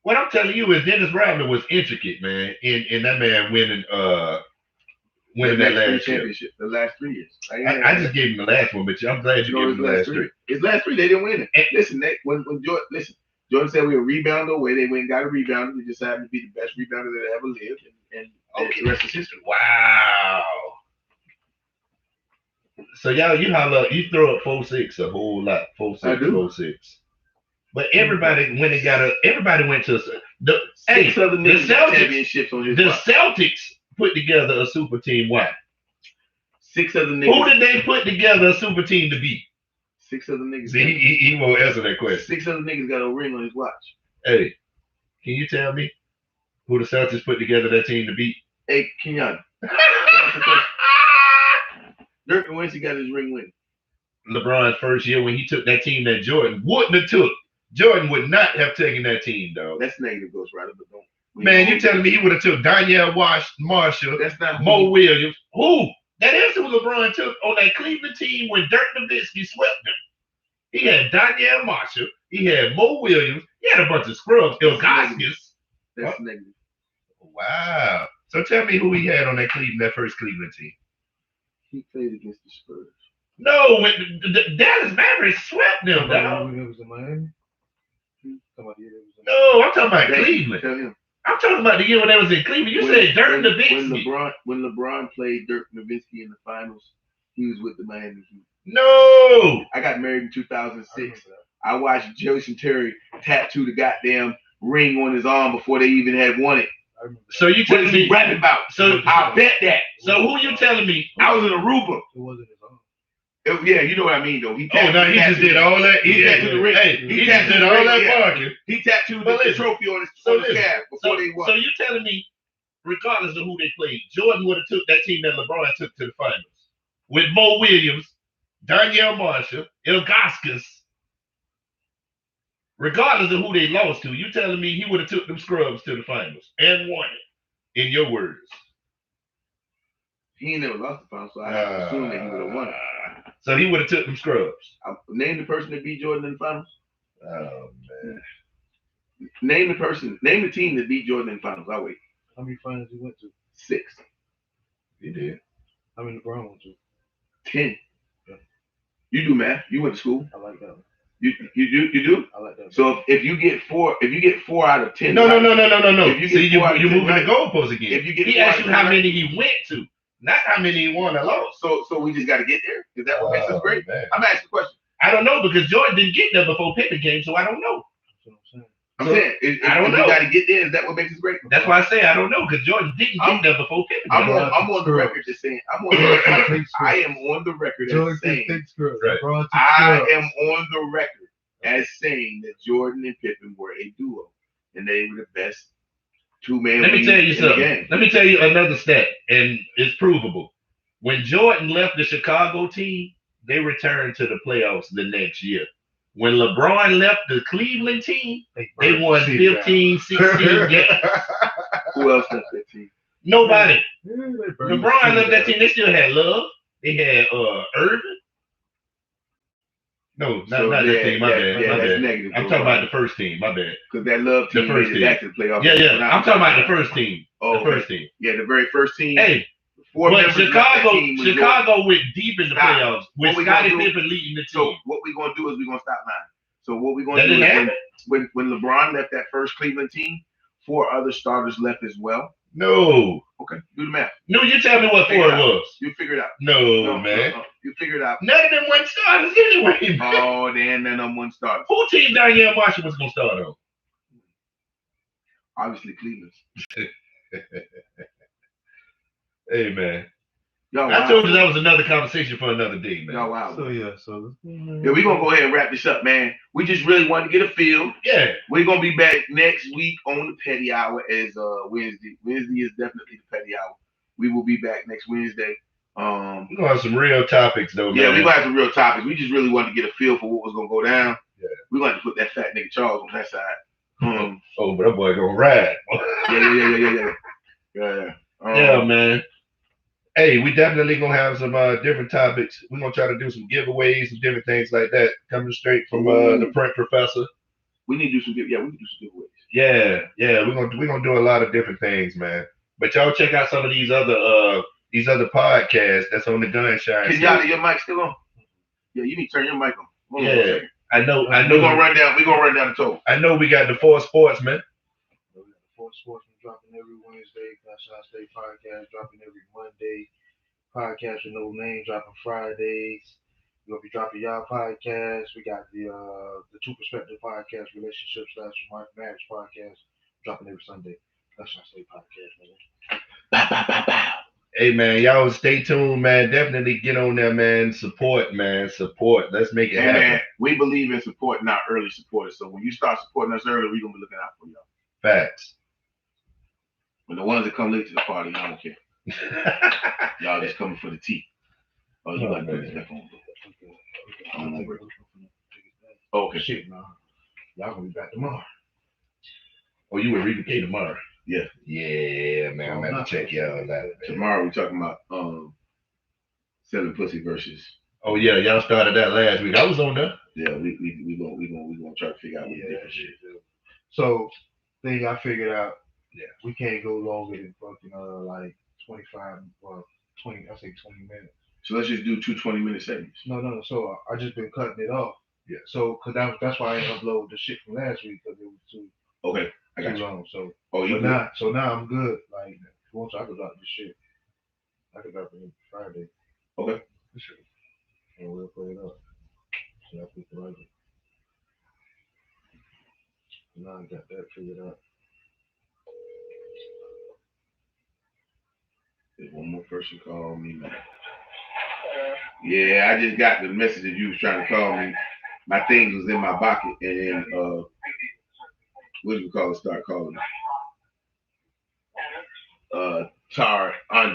What I'm telling you is Dennis Rodman was intricate, man, in that man winning that last championship. The last 3 years. I just gave him the last one, but I'm glad you gave him the last 3. His last 3, they didn't win it. And listen, Jordan said we were rebounder away. They went and got a rebounder. We just happened to be the best rebounder that ever lived, and the rest is history. Wow. So y'all, you throw up 4-6 a whole lot. 4-6, 4-6. But everybody went to the 6 other niggas Celtics, championships on his watch. Celtics put together a super team. Why? 6 other niggas. Who did they put together a super team to beat? 6 other niggas. See, he won't answer that question. 6 other niggas got a ring on his watch. Hey, can you tell me who the Celtics put together that team to beat? Hey, Kenyon. Dirk Nowitzki got his ring win. LeBron's first year when he took that team that Jordan wouldn't have took. Jordan would not have taken that team, dog. That's negative, Ghost Rider, but don't. Man, you telling me he would have took Danielle Marshall, that's not Mo Williams. Who? That is who LeBron took on that Cleveland team when Dirk Nowitzki swept them. He had Danielle Marshall. He had Mo Williams. He had a bunch of scrubs. Ilgauskas. That's negative. Wow. So tell me who he had on that first Cleveland team. He played against the Spurs. No, when the Dallas Mavericks swept them, dog. It was in Miami. No, I'm talking about Cleveland. Tell him. I'm talking about the year when they was in Cleveland. You said Dirk Nowitzki. When LeBron played Dirk Nowitzki in the finals, He was with the Miami Heat. No. I got married in 2006. I watched Jason Terry tattoo the goddamn ring on his arm before they even had won it. So you telling me rapping about? So I bet that. So who you telling me? I was in Aruba. It wasn't his own. Yeah, you know what I mean though. He just did all that. He tattooed the ring. He just did all that barking. He tattooed the trophy on his calf before they won. So you telling me, regardless of who they played, Jordan would have took that team that LeBron took to the finals with Mo Williams, Danielle Marshall, Ilgauskas. Regardless of who they lost to, you telling me he would have took them scrubs to the finals and won it? In your words. He ain't never lost the finals, so I have to assume that he would have won it. So he would have took them scrubs. Name the person that beat Jordan in the finals. Oh man. Name the team that beat Jordan in the finals. I'll wait. How many finals he went to? 6. He did. How many LeBron went to? 10. Yeah. You do math. You went to school. I like that one. You do? I like that one. So if you get 4 out of 10. No. If you See, you're moving the goalposts again. If you get he asked you how many he went to, not how many he won or lost. So we just got to get there. Is that what makes us great? Man. I'm asking a question. I don't know because Jordan didn't get there before Pippen came, so I don't know. I'm saying, I don't know. You got to get there. Is that what makes us great? That's why I say I don't know because Jordan didn't get there before Pippen. I'm on the record as saying I am on the record as saying I am on the record as saying that Jordan and Pippen were a duo and they were the best two-man. Let me tell you something. Let me tell you another stat, and it's provable. When Jordan left the Chicago team, they returned to the playoffs the next year. When LeBron left the Cleveland team, they won 15, 16 games. Who else left that team? Nobody. LeBron left that team. They still had Love. They had Irvin. No, not that team. My bad. Yeah, my that's bad. negative. I'm talking about the first team. My bad. Because that Love team made it back to the playoffs. Yeah. I'm talking about the first team. Oh, the first team. Yeah, the very first team. Hey. But Chicago went deep in the playoffs with Scottie Pippen leading the team. So what we're gonna do is we're gonna stop now. So what we're gonna do is when LeBron left that first Cleveland team, 4 other starters left as well. No. Okay, do the math. No, you tell me what 4 it was. You figure it out. No, man. You figure it out. None of them went starters anyway. Oh, then none of them went starters. Who team Danielle Marshall was gonna start on? Obviously Cleveland. Hey man, Yo, I told you that was another conversation for another day, man. Yo, wow. So we're gonna go ahead and wrap this up, man. We just really wanted to get a feel. Yeah. We're gonna be back next week on the Petty Hour as Wednesday. Wednesday is definitely the Petty Hour. We will be back next Wednesday. We're gonna have some real topics though, man. Yeah, we're gonna have some real topics. We just really wanted to get a feel for what was gonna go down. Yeah. We're gonna have to put that fat nigga Charles on that side. Oh, but that boy gonna ride. Yeah. Yeah, man. Hey, we definitely gonna have some different topics. We're gonna try to do some giveaways and different things like that, coming straight from the print professor. We need to do some giveaways. Yeah, we're gonna do a lot of different things, man. But y'all check out some of these other podcasts that's on the Gunshine. Can y'all, your mic still on? Yeah, you need to turn your mic on. Hold on I know. We're gonna run down the total. I know we got the 4 Sportsmen. We got the 4 Sportsmen dropping every Wednesday. Gunshine State Podcast dropping every Monday. Podcast with No Name dropping Fridays. We're gonna be dropping y'all podcasts. We got the Two Perspective Podcast, Relationship / Marriage Podcast, dropping every Sunday. Gunshine State Podcast, man. Hey man, y'all stay tuned, man. Definitely get on there, man. Support, man. Support. Let's make it happen. Man, we believe in supporting our early supporters. So when you start supporting us early, we're gonna be looking out for y'all. Facts. But the ones that come late to the party, I don't care. Y'all just coming for the tea. Oh, you got to put this back on. Okay. Shit, man. Y'all gonna be back tomorrow. Oh, you with Reba K tomorrow? Yeah. Yeah, man. I'm gonna check y'all out. Tomorrow we're talking about selling pussy versus. Oh yeah, y'all started that last week. I was on there. Yeah, we gonna try to figure out what different shit. So, thing I figured out. Yeah, we can't go longer than fucking like 25 or 20. I say 20 minutes. So let's just do 2 20-minute segments. No. So I just been cutting it off. Yeah. So that's why I didn't upload the shit from last week because it was too. Okay. I got too you. long. So. You now I'm good. Like once I could drop this shit, I could drop it Friday. Okay. And we'll play it up. So I think like it. Now I got that figured out. If one more person call me, man. Yeah, I just got the message that you was trying to call me. My things was in my pocket, and then what do you call it? Start calling me. Tar Andre.